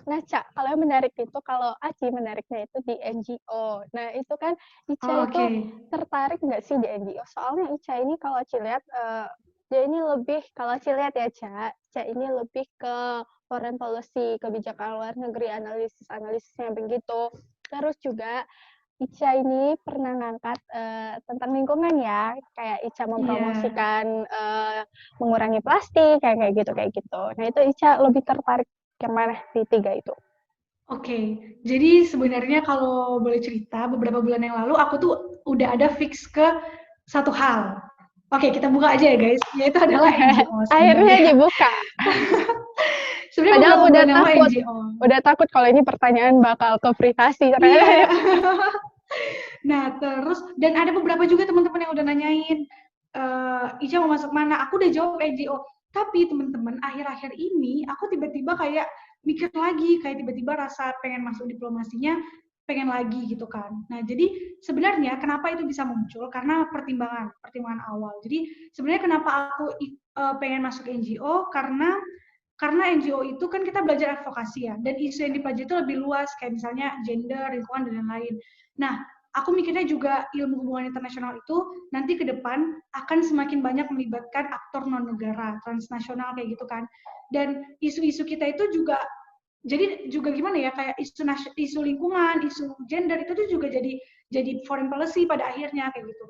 Nah, Cak, kalau yang menarik itu, kalau Aci menariknya itu di NGO. Nah, itu kan Ica itu Oke. tertarik nggak sih di NGO? Soalnya Ica ini kalau Aci lihat, dia ini lebih, kalau Aci lihat ya, Cak, Ica ini lebih ke foreign policy, kebijakan luar negeri, analisisnya begitu. Terus juga Ica ini pernah ngangkat tentang lingkungan ya, kayak Ica mempromosikan mengurangi plastik, kayak gitu. Nah, itu Ica lebih tertarik yang mana di 3 itu? Oke, jadi sebenarnya kalau boleh cerita, beberapa bulan yang lalu aku tuh udah ada fix ke satu hal. Oke, kita buka aja ya guys, yaitu adalah NGO Akhirnya sebenarnya. dibuka. Sebenarnya Padahal beberapa udah bulan yang lalu takut, NGO. udah takut kalau ini pertanyaan bakal ke privasi. Iya. Nah, terus dan ada beberapa juga teman-teman yang udah nanyain, Ica mau masuk mana? Aku udah jawab NGO. Tapi teman-teman, akhir-akhir ini aku tiba-tiba kayak mikir lagi, kayak tiba-tiba rasa pengen masuk diplomasinya, pengen lagi gitu kan. Nah, jadi sebenarnya kenapa itu bisa muncul? Karena pertimbangan awal. Jadi sebenarnya kenapa aku pengen masuk NGO? Karena NGO itu kan kita belajar advokasi ya, dan isu yang dipelajari itu lebih luas, kayak misalnya gender, lingkungan, dan lain-lain. Nah, aku mikirnya juga ilmu hubungan internasional itu nanti ke depan akan semakin banyak melibatkan aktor non-negara, transnasional kayak gitu kan. Dan isu-isu kita itu juga, jadi juga gimana ya, kayak isu lingkungan, isu gender itu tuh juga jadi foreign policy pada akhirnya kayak gitu.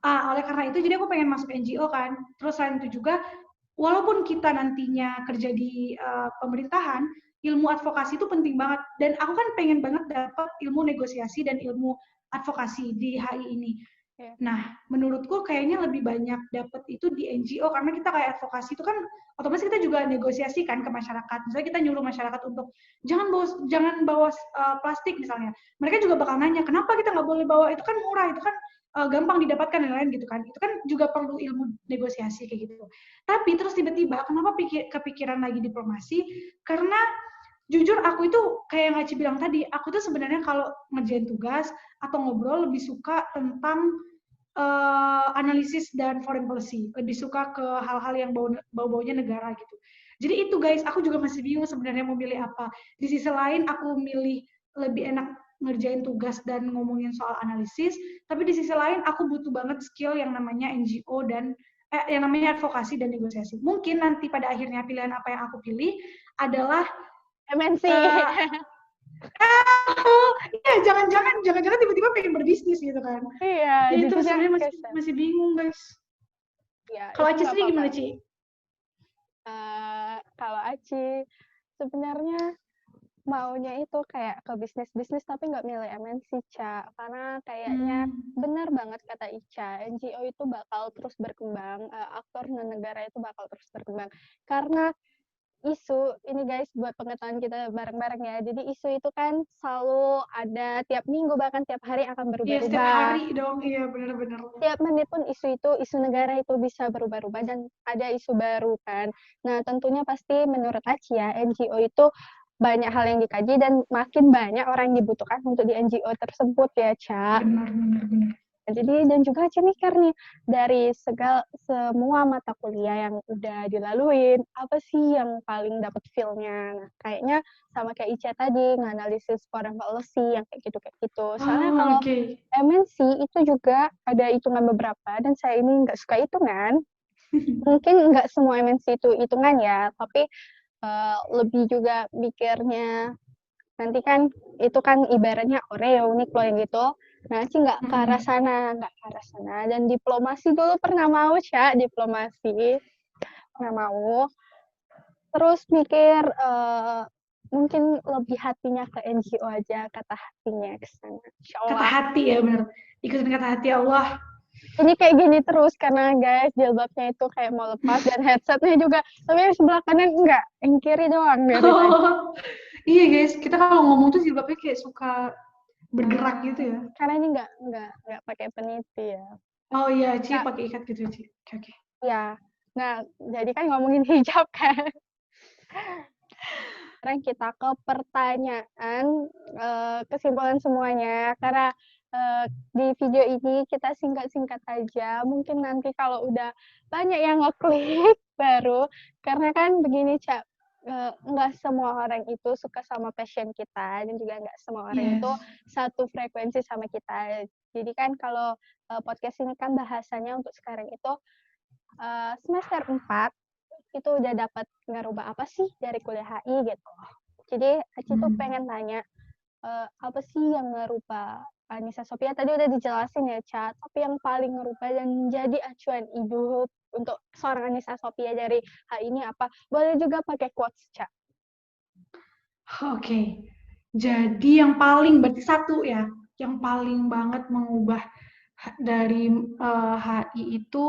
Oleh karena itu, jadi aku pengen masuk NGO kan. Terus selain itu juga, walaupun kita nantinya kerja di pemerintahan, ilmu advokasi itu penting banget. Dan aku kan pengen banget dapat ilmu negosiasi dan ilmu advokasi di HI ini. Nah, menurutku kayaknya lebih banyak dapat itu di NGO karena kita kayak advokasi itu kan otomatis kita juga negosiasi kan ke masyarakat. Misalnya kita nyuruh masyarakat untuk jangan bawa plastik misalnya. Mereka juga bakal nanya, kenapa kita nggak boleh bawa? Itu kan murah, itu kan gampang didapatkan dan lain gitu kan. Itu kan juga perlu ilmu negosiasi kayak gitu. Tapi terus tiba-tiba kenapa kepikiran lagi diplomasi? Karena jujur aku itu kayak Ngaci bilang tadi, aku tuh sebenarnya kalau ngerjain tugas atau ngobrol lebih suka tentang analisis dan foreign policy, lebih suka ke hal-hal yang bau-baunya negara gitu. Jadi itu guys, aku juga masih bingung sebenarnya mau milih apa. Di sisi lain aku milih lebih enak ngerjain tugas dan ngomongin soal analisis, tapi di sisi lain aku butuh banget skill yang namanya NGO dan yang namanya advokasi dan negosiasi. Mungkin nanti pada akhirnya pilihan apa yang aku pilih adalah MNC. iya, jangan tiba-tiba pengen berbisnis gitu kan. Iya, Jadi itu jadinya sebenarnya kesel. masih bingung guys. Ya, Kalau itu Aci nggak sendiri apa-apa. gimana, Ci? Kalau Aci sebenarnya maunya itu kayak ke bisnis tapi nggak milih MNC, Ca. Karena kayaknya benar banget kata Ica, NGO itu bakal terus berkembang, aktor non-negara itu bakal terus berkembang. Karena isu ini guys, buat pengetahuan kita bareng-bareng ya. Jadi isu itu kan selalu ada tiap minggu, bahkan tiap hari akan Iya, setiap berubah-ubah. hari dong. Iya, benar-benar. Tiap menit pun isu negara itu bisa berubah-ubah dan ada isu baru kan. Nah, tentunya pasti menurut Aci ya, NGO itu banyak hal yang dikaji dan makin banyak orang yang dibutuhkan untuk di NGO tersebut ya, Ca. Benar. Jadi dan juga Aci mikir nih, dari semua mata kuliah yang udah dilaluin, apa sih yang paling dapat feel-nya? Nah, kayaknya sama kayak Ica tadi, nganalisis foreign policy yang kayak gitu. Soalnya kalau Oke. MNC itu juga ada hitungan beberapa, dan saya ini nggak suka hitungan. Mungkin nggak semua MNC itu hitungan ya, tapi lebih juga mikirnya, nanti kan itu kan ibaratnya Oreo, Niklo yang gitu. Nah, sih nggak ke arah sana. Dan diplomasi dulu pernah mau, Cak, diplomasi. Pernah mau. Terus mikir, mungkin lebih hatinya ke NGO aja, kata hatinya ke sana. Kata hati ya, benar. Ikutin kata hati Allah. Ini kayak gini terus, karena guys, jilbabnya itu kayak mau lepas, dan headsetnya juga. Tapi yang sebelah kanan enggak, yang kiri doang. Iya guys, kita kalau ngomong tuh jilbabnya kayak suka bergerak gitu ya. Karena ini nggak pakai peniti ya. Oh iya, Ci Kak, pakai ikat gitu, Ci. Oke, oke. ya. Nah, jadi kan ngomongin hijab kan. Sekarang kita ke pertanyaan kesimpulan semuanya. Karena di video ini kita singkat-singkat aja. Mungkin nanti kalau udah banyak yang ngeklik baru. Karena kan begini, Cak. Nggak semua orang itu suka sama passion kita. Dan juga nggak semua orang itu Yes. satu frekuensi sama kita. Jadi kan kalau podcast ini kan bahasanya untuk sekarang itu semester 4 itu udah dapat ngerubah apa sih dari kuliah HI gitu. Jadi Aci tuh pengen tanya, apa sih yang ngerubah Anissa Sophia tadi udah dijelasin ya, Ca, tapi yang paling ngerubah dan jadi acuan hidup untuk seorang Anissa Sophia dari HI ini apa? Boleh juga pakai quotes, Ca. Oke. Jadi yang paling berarti satu ya, yang paling banget mengubah dari HI itu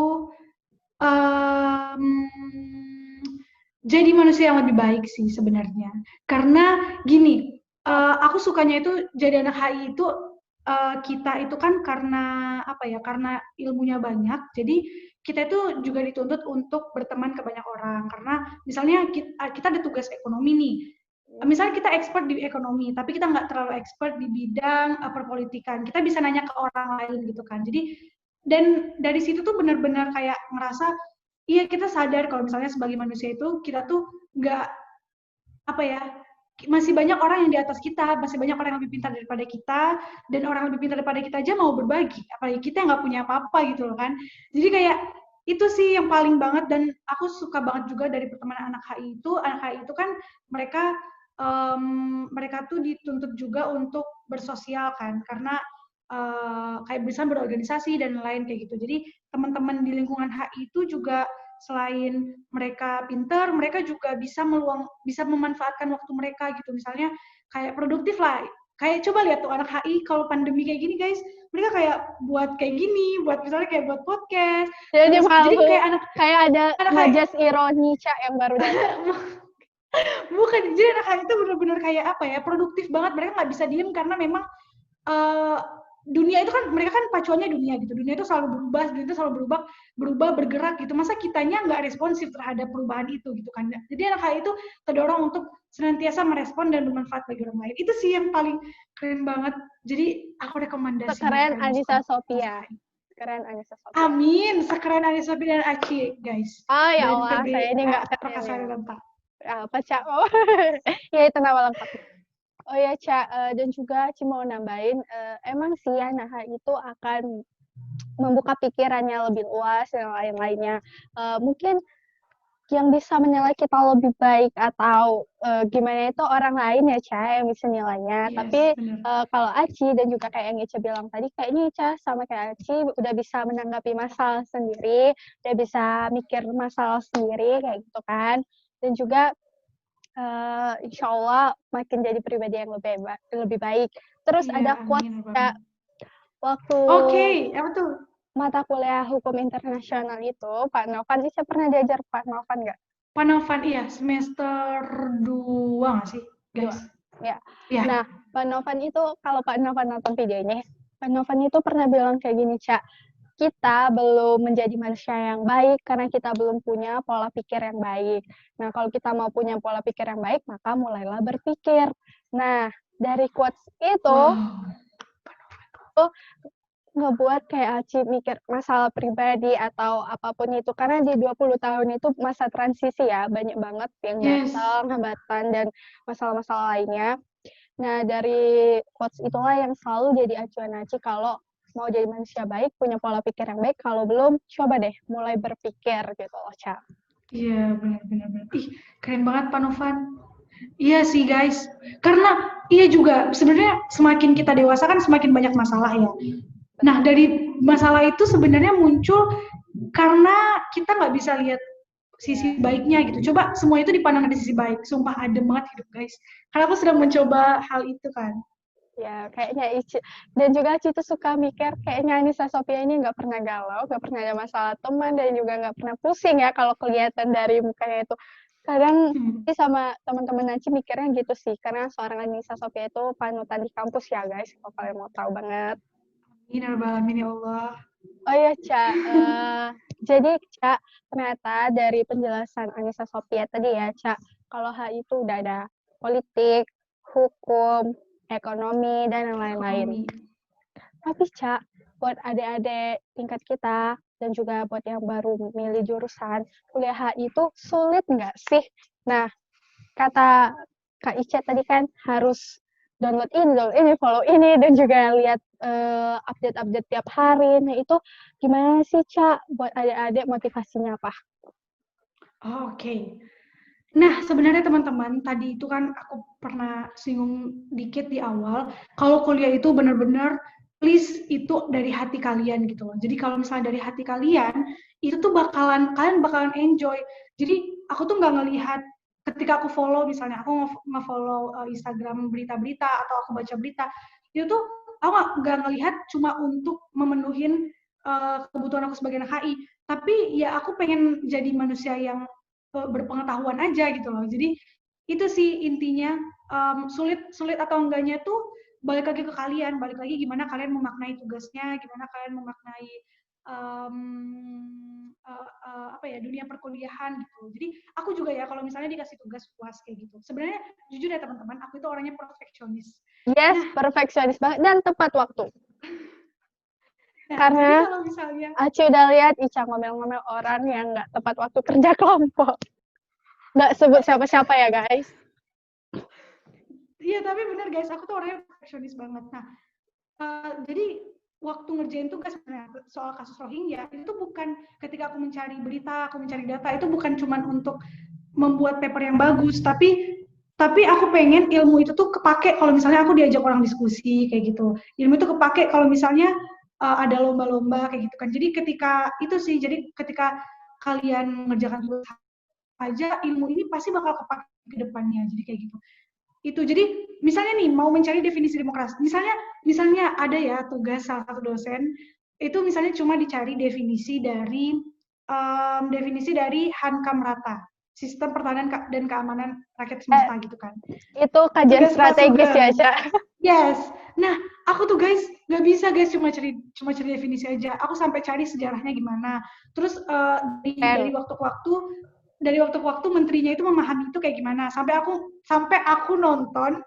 em, jadi manusia yang lebih baik sih sebenarnya. Karena gini, aku sukanya itu jadi anak HI itu kita itu kan karena apa ya? Karena ilmunya banyak, jadi kita itu juga dituntut untuk berteman ke banyak orang. Karena misalnya kita ada tugas ekonomi nih. Misalnya kita expert di ekonomi, tapi kita nggak terlalu expert di bidang perpolitikan. Kita bisa nanya ke orang lain gitu kan. Jadi dan dari situ tuh benar-benar kayak ngerasa iya kita sadar kalau misalnya sebagai manusia itu kita tuh nggak apa ya masih banyak orang yang di atas kita, masih banyak orang yang lebih pintar daripada kita, dan orang yang lebih pintar daripada kita aja mau berbagi, apalagi kita yang nggak punya apa-apa gitu loh kan. Jadi kayak itu sih yang paling banget, dan aku suka banget juga dari pertemanan anak HI itu kan mereka mereka tuh dituntut juga untuk bersosial kan, karena kayak bisa berorganisasi dan lain kayak gitu. Jadi teman-teman di lingkungan HI itu juga selain mereka pinter, mereka juga bisa memanfaatkan waktu mereka gitu. Misalnya kayak produktif lah. Kayak coba lihat tuh anak HI kalau pandemi kayak gini guys, mereka kayak buat kayak gini, buat misalnya kayak buat podcast. Jadi Terus jadi malu, kayak kayak ada anak HI majas ironi, Ca, yang baru datang. bukan, jadi anak HI itu benar-benar kayak apa ya, produktif banget. Mereka nggak bisa diem karena memang uh, dunia itu kan mereka kan pacuannya dunia gitu. Dunia itu selalu berubah, dunia itu selalu berubah bergerak gitu. Masa kitanya nggak responsif terhadap perubahan itu gitu kan. Jadi anak HI itu terdorong untuk senantiasa merespon dan bermanfaat bagi orang lain. Itu sih yang paling keren banget. Jadi aku rekomendasi buat Sekeren kalian Anissa masuk Sophia. HI. Keren Anissa Sophia. Amin, sekeren Anissa dan Aci guys. Oh ya Dan Allah, saya ini nggak keren Prakasa ya. Ranta. Apa, Ca? Oh. Ya itu nama lengkapnya. Oh ya, Ca, dan juga Ci mau nambahin, emang sih ya Naha itu akan membuka pikirannya lebih luas dan lain-lainnya. Mungkin yang bisa menilai kita lebih baik atau gimana itu orang lain ya, Ca, yang bisa nilainya. Yes, Tapi benar. kalau Aci dan juga kayak yang Ica bilang tadi, kayaknya Ica sama kayak Aci udah bisa menanggapi masalah sendiri, udah bisa mikir masalah sendiri kayak gitu kan. Dan juga insya Allah makin jadi pribadi yang lebih baik. Terus Iya, ada quotes amin. ya, waktu Oke, apa tuh? mata kuliah hukum internasional itu, Pak Novan, ini saya pernah diajar Pak Novan nggak? Panovan, iya, semester 2 nggak sih, Dua. guys? Ya. Iya. Nah, Pak Novan itu, kalau Pak Novan nonton videonya, Pak Novan itu pernah bilang kayak gini, Cak, kita belum menjadi manusia yang baik karena kita belum punya pola pikir yang baik. Nah, kalau kita mau punya pola pikir yang baik, maka mulailah berpikir. Nah, dari quotes itu, Wow. ngebuat kayak Aci mikir masalah pribadi atau apapun itu. Karena di 20 tahun itu masa transisi ya, banyak banget yang Yes. datang, hambatan, dan masalah-masalah lainnya. Nah, dari quotes itulah yang selalu jadi acuan Aci kalau mau jadi manusia baik, punya pola pikir yang baik. Kalau belum, coba deh mulai berpikir gitu loh, Ca. Iya, benar. Ih, keren banget Pak Novan. Iya sih guys, karena iya juga sebenarnya semakin kita dewasa kan semakin banyak masalah ya. Nah dari masalah itu sebenarnya muncul karena kita nggak bisa lihat sisi baiknya gitu. Coba semua itu dipandang dari sisi baik. Sumpah adem banget hidup guys. Karena aku sedang mencoba hal itu kan. Ya, kayaknya Ici. Dan juga Ici tuh suka mikir, kayaknya Anissa Sophia ini nggak pernah galau, nggak pernah ada masalah teman, dan juga nggak pernah pusing ya kalau kelihatan dari mukanya itu. Kadang sih sama teman-teman Aci mikirnya gitu sih, karena seorang Anissa Sophia itu panutan di kampus ya guys, kalau kalian mau tahu banget. Amin ya rabbal alamin ya Allah. Oh ya, Ca. Jadi, Ca, ternyata dari penjelasan Anissa Sophia tadi ya, Ca, kalau HI itu udah ada politik, hukum, ekonomi, dan yang lain-lain. Ekonomi. Tapi, Ca, buat adik-adik tingkat kita, dan juga buat yang baru milih jurusan, kuliah HI itu sulit nggak sih? Nah, kata Kak Ica tadi kan harus download ini, follow ini, dan juga lihat update-update tiap hari. Nah, itu gimana sih, Ca, buat adik-adik motivasinya apa? Oh, oke. Nah, sebenarnya teman-teman, tadi itu kan aku pernah singgung dikit di awal, kalau kuliah itu benar-benar please itu dari hati kalian gitu loh. Jadi kalau misalnya dari hati kalian, itu tuh kalian bakalan enjoy. Jadi aku tuh nggak ngelihat ketika aku follow, misalnya aku nge-follow Instagram berita-berita atau aku baca berita, itu tuh aku nggak ngelihat cuma untuk memenuhin kebutuhan aku sebagai anak HI, tapi ya aku pengen jadi manusia yang berpengetahuan aja gitu loh. Jadi itu sih intinya, sulit atau enggaknya tuh balik lagi ke kalian, balik lagi gimana kalian memaknai tugasnya, gimana kalian memaknai apa ya, dunia perkuliahan gitu. Jadi aku juga ya kalau misalnya dikasih tugas puas kayak gitu. Sebenarnya jujur ya teman-teman, aku itu orangnya perfeksionis. Yes, Nah, perfeksionis banget dan tepat waktu. jadi Karena kalau misalnya Aci udah lihat Ica ngomel-ngomel orang yang nggak tepat waktu kerja kelompok. Nggak sebut siapa-siapa ya, guys. iya tapi bener guys, aku tuh orangnya perfeksionis banget. Nah, jadi waktu ngerjain tugas soal kasus Rohingya itu bukan ketika aku mencari berita, aku mencari data, itu bukan cuma untuk membuat paper yang bagus, tapi aku pengen ilmu itu tuh kepake kalau misalnya aku diajak orang diskusi kayak gitu. Ilmu itu kepake kalau misalnya ada lomba-lomba kayak gitu kan. Jadi ketika kalian mengerjakan tugas aja, ilmu ini pasti bakal kepake ke depannya. Jadi kayak gitu. Itu jadi misalnya nih mau mencari definisi demokrasi, misalnya ada ya tugas salah satu dosen itu misalnya cuma dicari definisi dari Hankam Rata, sistem pertahanan dan keamanan rakyat semesta gitu kan. Itu kajian Tugas strategis ya, prasuga. Ca. Yes. Nah, aku tuh guys nggak bisa guys cuma cari definisi aja. Aku sampai cari sejarahnya gimana. Terus dari waktu ke waktu menterinya itu memahami itu kayak gimana. Sampai aku nonton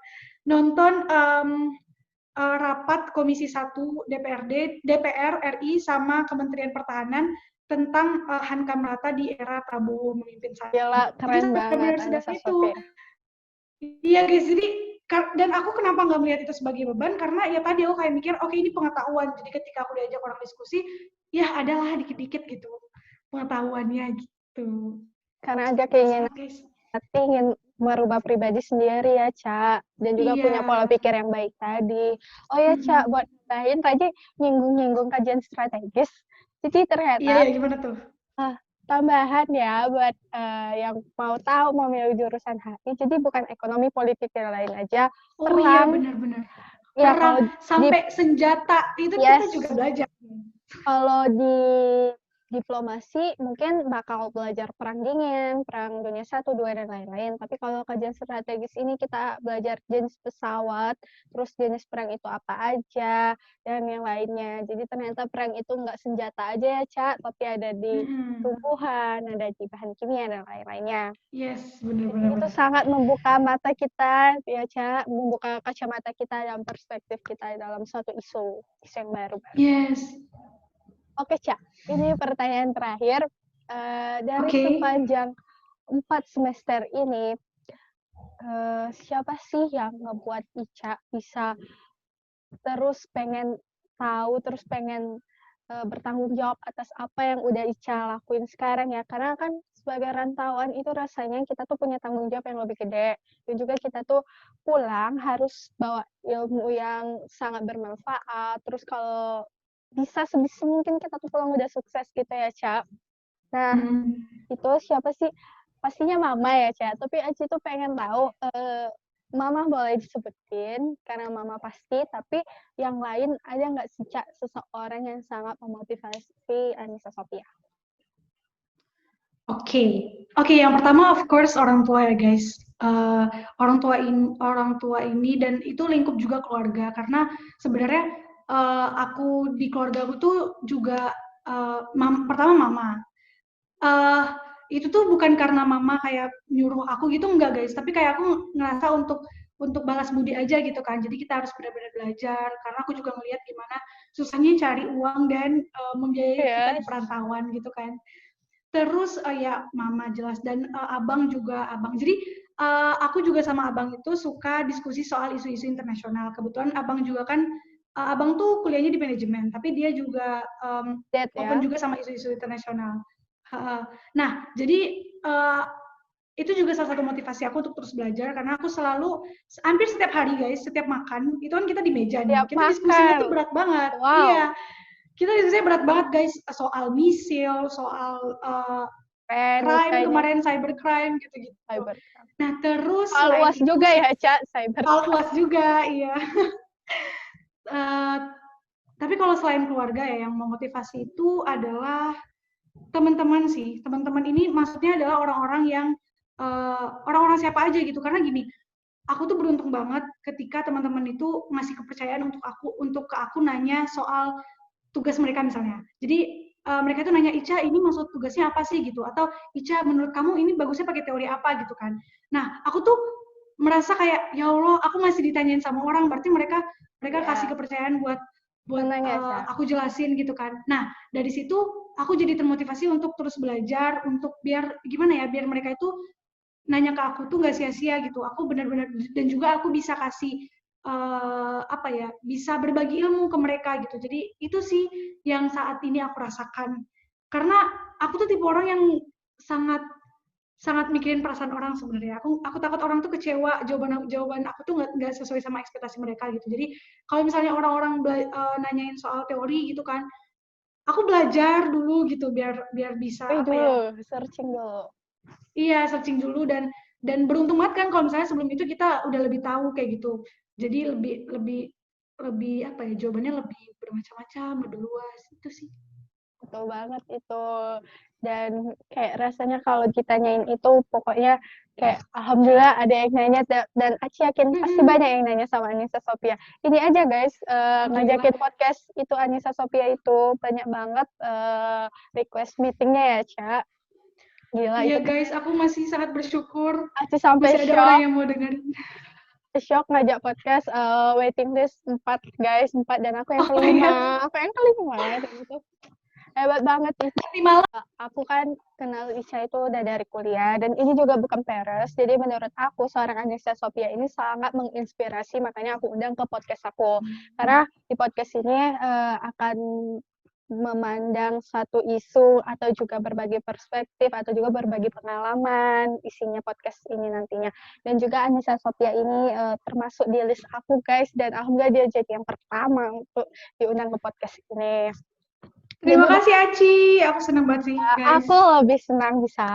rapat Komisi 1 DPR RI sama Kementerian Pertahanan tentang Hankam Rata di era Prabowo memimpin saat Gila, itu. Jadi keren banget benar-benar sedang Anissa itu. Sophia. Iya guys, jadi dan aku kenapa nggak melihat itu sebagai beban, karena ya tadi aku kayak mikir, oke, ini pengetahuan, jadi ketika aku diajak orang diskusi, ya adalah dikit-dikit gitu pengetahuannya gitu. Karena ada keinginan Guys. hati ingin merubah pribadi sendiri ya, Ca. Dan juga Iya. punya pola pikir yang baik tadi. Oh ya, Ca, buat lain tadi nyinggung-nyinggung kajian strategis. Jadi Iya, ternyata gimana tuh? tambahan ya buat yang mau tahu mau milih jurusan HI. Jadi bukan ekonomi, politik dan lain aja. Oh iya, Perang. benar-benar. Ya kalau Perang sampai senjata itu kita yes, juga belajar. kalau di diplomasi mungkin bakal belajar perang dingin, perang dunia 1, 2, dan lain-lain. Tapi kalau kajian strategis ini kita belajar jenis pesawat, terus jenis perang itu apa aja, dan yang lainnya. Jadi ternyata perang itu nggak senjata aja ya, Ca, tapi ada di tumbuhan, ada di bahan kimia, dan lain-lainnya. Yes, Jadi benar-benar. itu sangat membuka mata kita, ya, Ca, membuka kacamata kita dan perspektif kita dalam suatu isu yang baru. Yes. Oke, Ca. Ini pertanyaan terakhir. Dari sepanjang 4 semester ini, siapa sih yang ngebuat Ica bisa terus pengen tahu, terus pengen bertanggung jawab atas apa yang udah Ica lakuin sekarang ya? Karena kan sebagai rantauan itu rasanya kita tuh punya tanggung jawab yang lebih gede. Dan juga kita tuh pulang harus bawa ilmu yang sangat bermanfaat. Terus kalau bisa sebisa mungkin kita tuh pulang udah sukses gitu ya, Ca. Nah, itu siapa sih? Pastinya Mama ya, Ca. Tapi Aci tuh pengen tahu, Mama boleh disebutin karena Mama pasti, tapi yang lain ada nggak sih, Ca, seseorang yang sangat memotivasi Anissa Sophia? Oke, yang pertama of course orang tua ya guys. Orang tua ini dan itu lingkup juga keluarga, karena sebenarnya aku di keluarga aku tuh juga pertama mama. Eh, itu tuh bukan karena mama kayak nyuruh aku gitu, enggak guys, tapi kayak aku ngerasa untuk balas budi aja gitu kan. Jadi kita harus benar-benar belajar karena aku juga ngelihat gimana susahnya cari uang dan membiayai kita di Yes. perantauan gitu kan. Terus ya mama jelas dan abang juga abang. Jadi aku juga sama abang itu suka diskusi soal isu-isu internasional. Kebetulan abang juga kan abang tuh kuliahnya di manajemen, tapi dia juga That open ya. juga sama isu-isu internasional. Nah, jadi itu juga salah satu motivasi aku untuk terus belajar karena aku selalu hampir setiap hari guys, setiap makan itu kan kita di meja nih, Tiap kita diskusinya tuh makan. berat banget. Wow. Iya, kita diskusinya berat banget guys soal misil, soal crime Kayaknya kemarin, cybercrime gitu-gitu. cyber. Nah terus Soal selain UAS itu juga ya, Cak, cyber. soal UAS juga, iya. Tapi kalau selain keluarga ya yang memotivasi itu adalah teman-teman sih. Teman-teman ini maksudnya adalah orang-orang yang orang-orang siapa aja gitu. Karena gini, aku tuh beruntung banget ketika teman-teman itu ngasih kepercayaan untuk ke aku nanya soal tugas mereka misalnya. Jadi mereka tuh nanya, Ica ini maksud tugasnya apa sih gitu, atau Ica menurut kamu ini bagusnya pakai teori apa gitu kan. Nah aku tuh merasa kayak ya Allah aku masih ditanyain sama orang, berarti mereka mereka kasih Ya, kepercayaan buat buat senang ya, Cak. aku jelasin gitu kan. Nah dari situ aku jadi termotivasi untuk terus belajar untuk biar gimana ya biar mereka itu nanya ke aku tuh nggak sia-sia gitu. Aku benar-benar dan juga aku bisa kasih apa ya bisa berbagi ilmu ke mereka gitu. Jadi itu sih yang saat ini aku rasakan karena aku tuh tipe orang yang sangat sangat mikirin perasaan orang sebenarnya. Aku takut orang tuh kecewa jawaban aku tuh nggak sesuai sama ekspektasi mereka gitu. Jadi kalau misalnya orang-orang nanyain soal teori gitu kan, aku belajar dulu gitu biar biar bisa Wih apa ya. dulu, searching dulu. Iya, searching dulu dan beruntung banget kan kalau misalnya sebelum itu kita udah lebih tahu kayak gitu. Jadi lebih lebih lebih apa ya, jawabannya lebih bermacam-macam, lebih luas, itu sih. Betul banget itu. Dan kayak rasanya kalau ditanyain itu pokoknya kayak alhamdulillah ada yang nanya dan Aci yakin pasti banyak yang nanya sama Anissa Sophia. Ini aja guys, Alhamdulillah. ngajakin podcast itu Anissa Sophia itu banyak banget request meetingnya ya, Cak. Gila Iya itu guys, aku masih sangat bersyukur Aci sampai masih ada orang shock. yang mau dengerin. Shock ngajak podcast waiting list 4 guys, 4 dan aku yang Oh my God. kelima. Aku yang kelima dan itu hebat banget Ica. Nanti malam. Aku kan kenal Ica itu udah dari kuliah dan ini juga bukan peres. Jadi menurut aku seorang Anissa Sophia ini sangat menginspirasi, makanya aku undang ke podcast aku. Karena di podcast ini akan memandang satu isu atau juga berbagi perspektif atau juga berbagi pengalaman isinya podcast ini nantinya. Dan juga Anissa Sophia ini termasuk di list aku guys dan alhamdulillah dia jadi yang pertama untuk diundang ke podcast ini. Terima kasih Aci, aku senang banget sih guys. Aku lebih senang bisa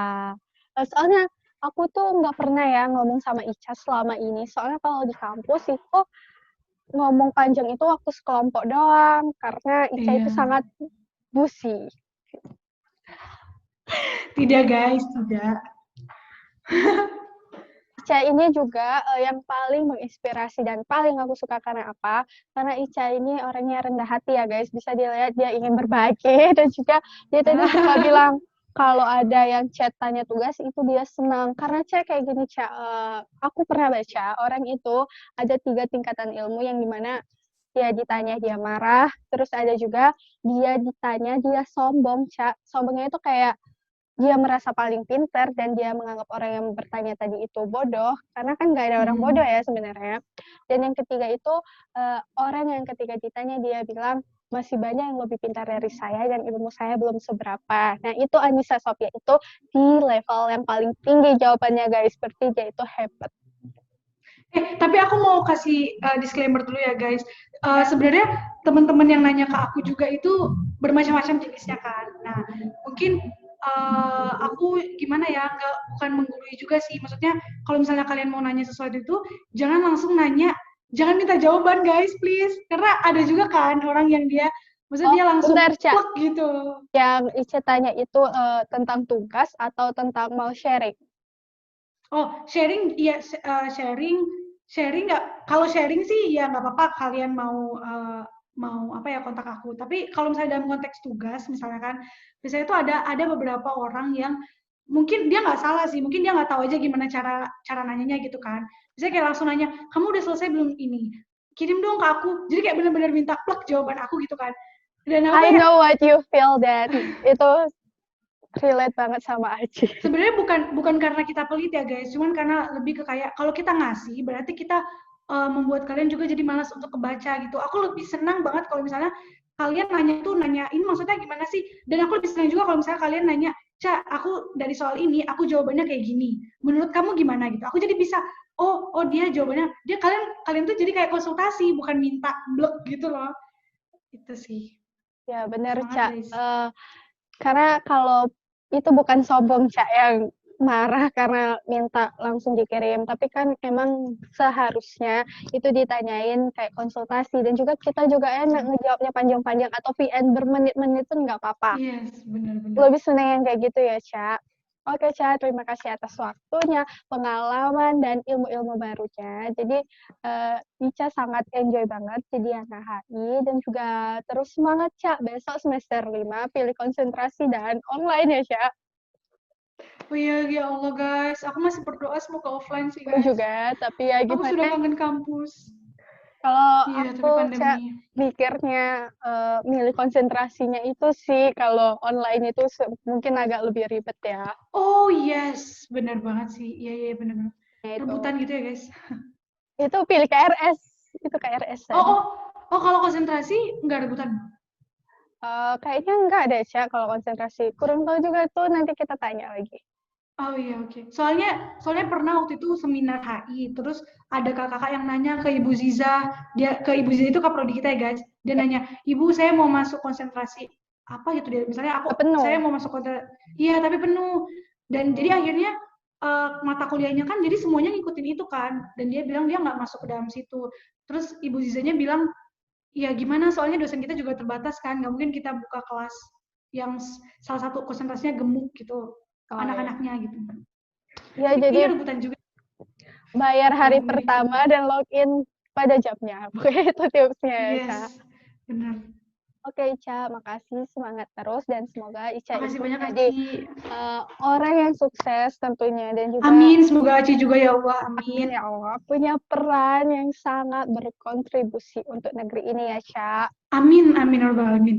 soalnya aku tuh nggak pernah ya ngomong sama Ica selama ini. Soalnya kalau di kampus itu ngomong panjang itu waktu sekelompok doang karena Ica itu sangat busi. Tidak guys, tidak. Ica ini juga yang paling menginspirasi dan paling aku suka karena apa? Karena Ica ini orangnya rendah hati ya guys. Bisa dilihat dia ingin berbagi dan juga dia tadi suka bilang kalau ada yang chat tanya tugas itu dia senang. Karena Ca kayak gini Ca, aku pernah baca orang itu ada 3 tingkatan ilmu yang dimana dia ditanya dia marah, terus ada juga dia ditanya dia sombong Ca. Sombongnya itu kayak dia merasa paling pintar dan dia menganggap orang yang bertanya tadi itu bodoh karena kan nggak ada orang bodoh ya sebenarnya. Dan yang ketiga itu orang yang ketika ditanya dia bilang masih banyak yang lebih pintar dari saya dan ilmu saya belum seberapa. Nah itu Anissa Sophia itu di level yang paling tinggi jawabannya guys, berarti dia itu hebat. Tapi aku mau kasih disclaimer dulu ya guys. Sebenarnya teman-teman yang nanya ke aku juga itu bermacam-macam jenisnya kan. Nah, mungkin aku gimana ya, bukan menggurui juga sih. Maksudnya kalau misalnya kalian mau nanya sesuatu itu, jangan langsung nanya, jangan minta jawaban guys, please. Karena ada juga kan orang yang dia, maksudnya dia langsung plek gitu. Yang Ica tanya itu tentang tugas atau tentang mau sharing? Oh, sharing, iya sharing nggak, kalau sharing sih ya nggak apa-apa kalian mau kontak aku. Tapi kalau misalnya dalam konteks tugas, misalnya kan, biasanya itu ada beberapa orang yang mungkin dia nggak salah sih, mungkin dia nggak tahu aja gimana cara nanyanya gitu kan. Biasanya kayak langsung nanya, kamu udah selesai belum ini? Kirim dong ke aku. Jadi kayak benar-benar minta plek jawaban aku gitu kan. Dan aku I kayak, know what you feel dan itu relate banget sama Aci. sebenarnya bukan karena kita pelit ya guys, cuman karena lebih ke kayak kalau kita ngasih berarti kita membuat kalian juga jadi malas untuk kebaca gitu. Aku lebih senang banget kalau misalnya kalian nanya ini maksudnya gimana sih? Dan aku lebih senang juga kalau misalnya kalian nanya, Ca, aku dari soal ini aku jawabannya kayak gini. Menurut kamu gimana gitu? Aku jadi bisa oh dia jawabannya dia kalian tuh jadi kayak konsultasi bukan minta blok gitu loh. Itu sih. Ya benar, Semangat Cak. guys. Karena kalau itu bukan sombong, Cak, yang marah karena minta langsung dikirim, tapi kan emang seharusnya itu ditanyain kayak konsultasi dan juga kita juga enak ngejawabnya panjang-panjang atau VN bermenit-menit pun nggak apa-apa. Yes, benar-benar. Lebih senang yang kayak gitu ya, Cak. Oke, Cak, terima kasih atas waktunya, pengalaman, dan ilmu-ilmu barunya. Jadi, Ica sangat enjoy banget jadi anak HI, dan juga terus semangat, Cak. Besok semester 5, pilih konsentrasi dan online ya, Cak. Oh iya, ya Allah guys, aku masih berdoa semoga offline sih Aku guys. juga, tapi ya Aku sudah gimana, kangen kampus. kalau Iya, tapi aku, Cak, pandemi. mikirnya milih konsentrasinya itu sih, kalau online itu mungkin agak lebih ribet ya. Oh yes, benar banget sih. Iya, iya, benar-benar. Nah, Rebutan gitu ya guys. itu pilih KRS, itu KRS-an. Oh, kalau konsentrasi nggak rebutan. Kayaknya enggak deh, Cak, kalau konsentrasi. Kurang tahu juga tuh, nanti kita tanya lagi. Oh iya, oke. Soalnya pernah waktu itu seminar HI, terus ada kakak-kakak yang nanya ke Ibu Ziza, Ibu Ziza itu kaprodi kita ya guys. Dia Ya, nanya, "Ibu, saya mau masuk konsentrasi apa gitu dia. Misalnya penuh. saya mau masuk konsentrasi. Iya, tapi penuh." Dan jadi akhirnya mata kuliahnya kan jadi semuanya ngikutin itu kan. Dan dia bilang dia nggak masuk ke dalam situ. Terus Ibu Zizanya bilang, "Ya gimana, soalnya dosen kita juga terbatas kan, nggak mungkin kita buka kelas yang salah satu konsentrasinya gemuk gitu, Oh, anak-anaknya gitu." ya, Iya jadi rebutan juga. bayar hari Bener-bener itu. pertama dan login pada jamnya. Pokoknya itu tipsnya ya, Ca. Yes, bener. Oke, Ica, makasih. Semangat terus dan semoga Ica Makasih itu banyak jadi Aci. orang yang sukses tentunya dan juga Amin, semoga Aci juga ya Allah. amin Amin. ya Allah, punya peran yang sangat berkontribusi untuk negeri ini ya, Ca. Amin, amin, ya Rabbal alamin.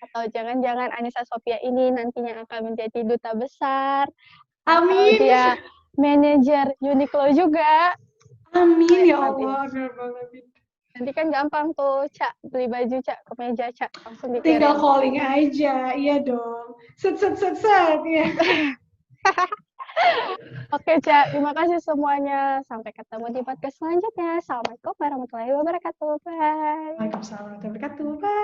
Atau jangan-jangan Anissa Sophia ini nantinya akan menjadi duta besar, atau Amin. dia manajer Uniqlo juga. Amin ya Nanti. Allah. Amin, ya Rabbal alamin. Nanti kan gampang tuh, Cak, beli baju, Cak, kemeja, Cak, langsung Tinggal dikirim. calling aja, iya dong. Set, ya. Oke, Cak, terima kasih semuanya. Sampai ketemu di podcast selanjutnya. Assalamualaikum warahmatullahi wabarakatuh. Bye. Waalaikumsalam warahmatullahi wabarakatuh. Bye.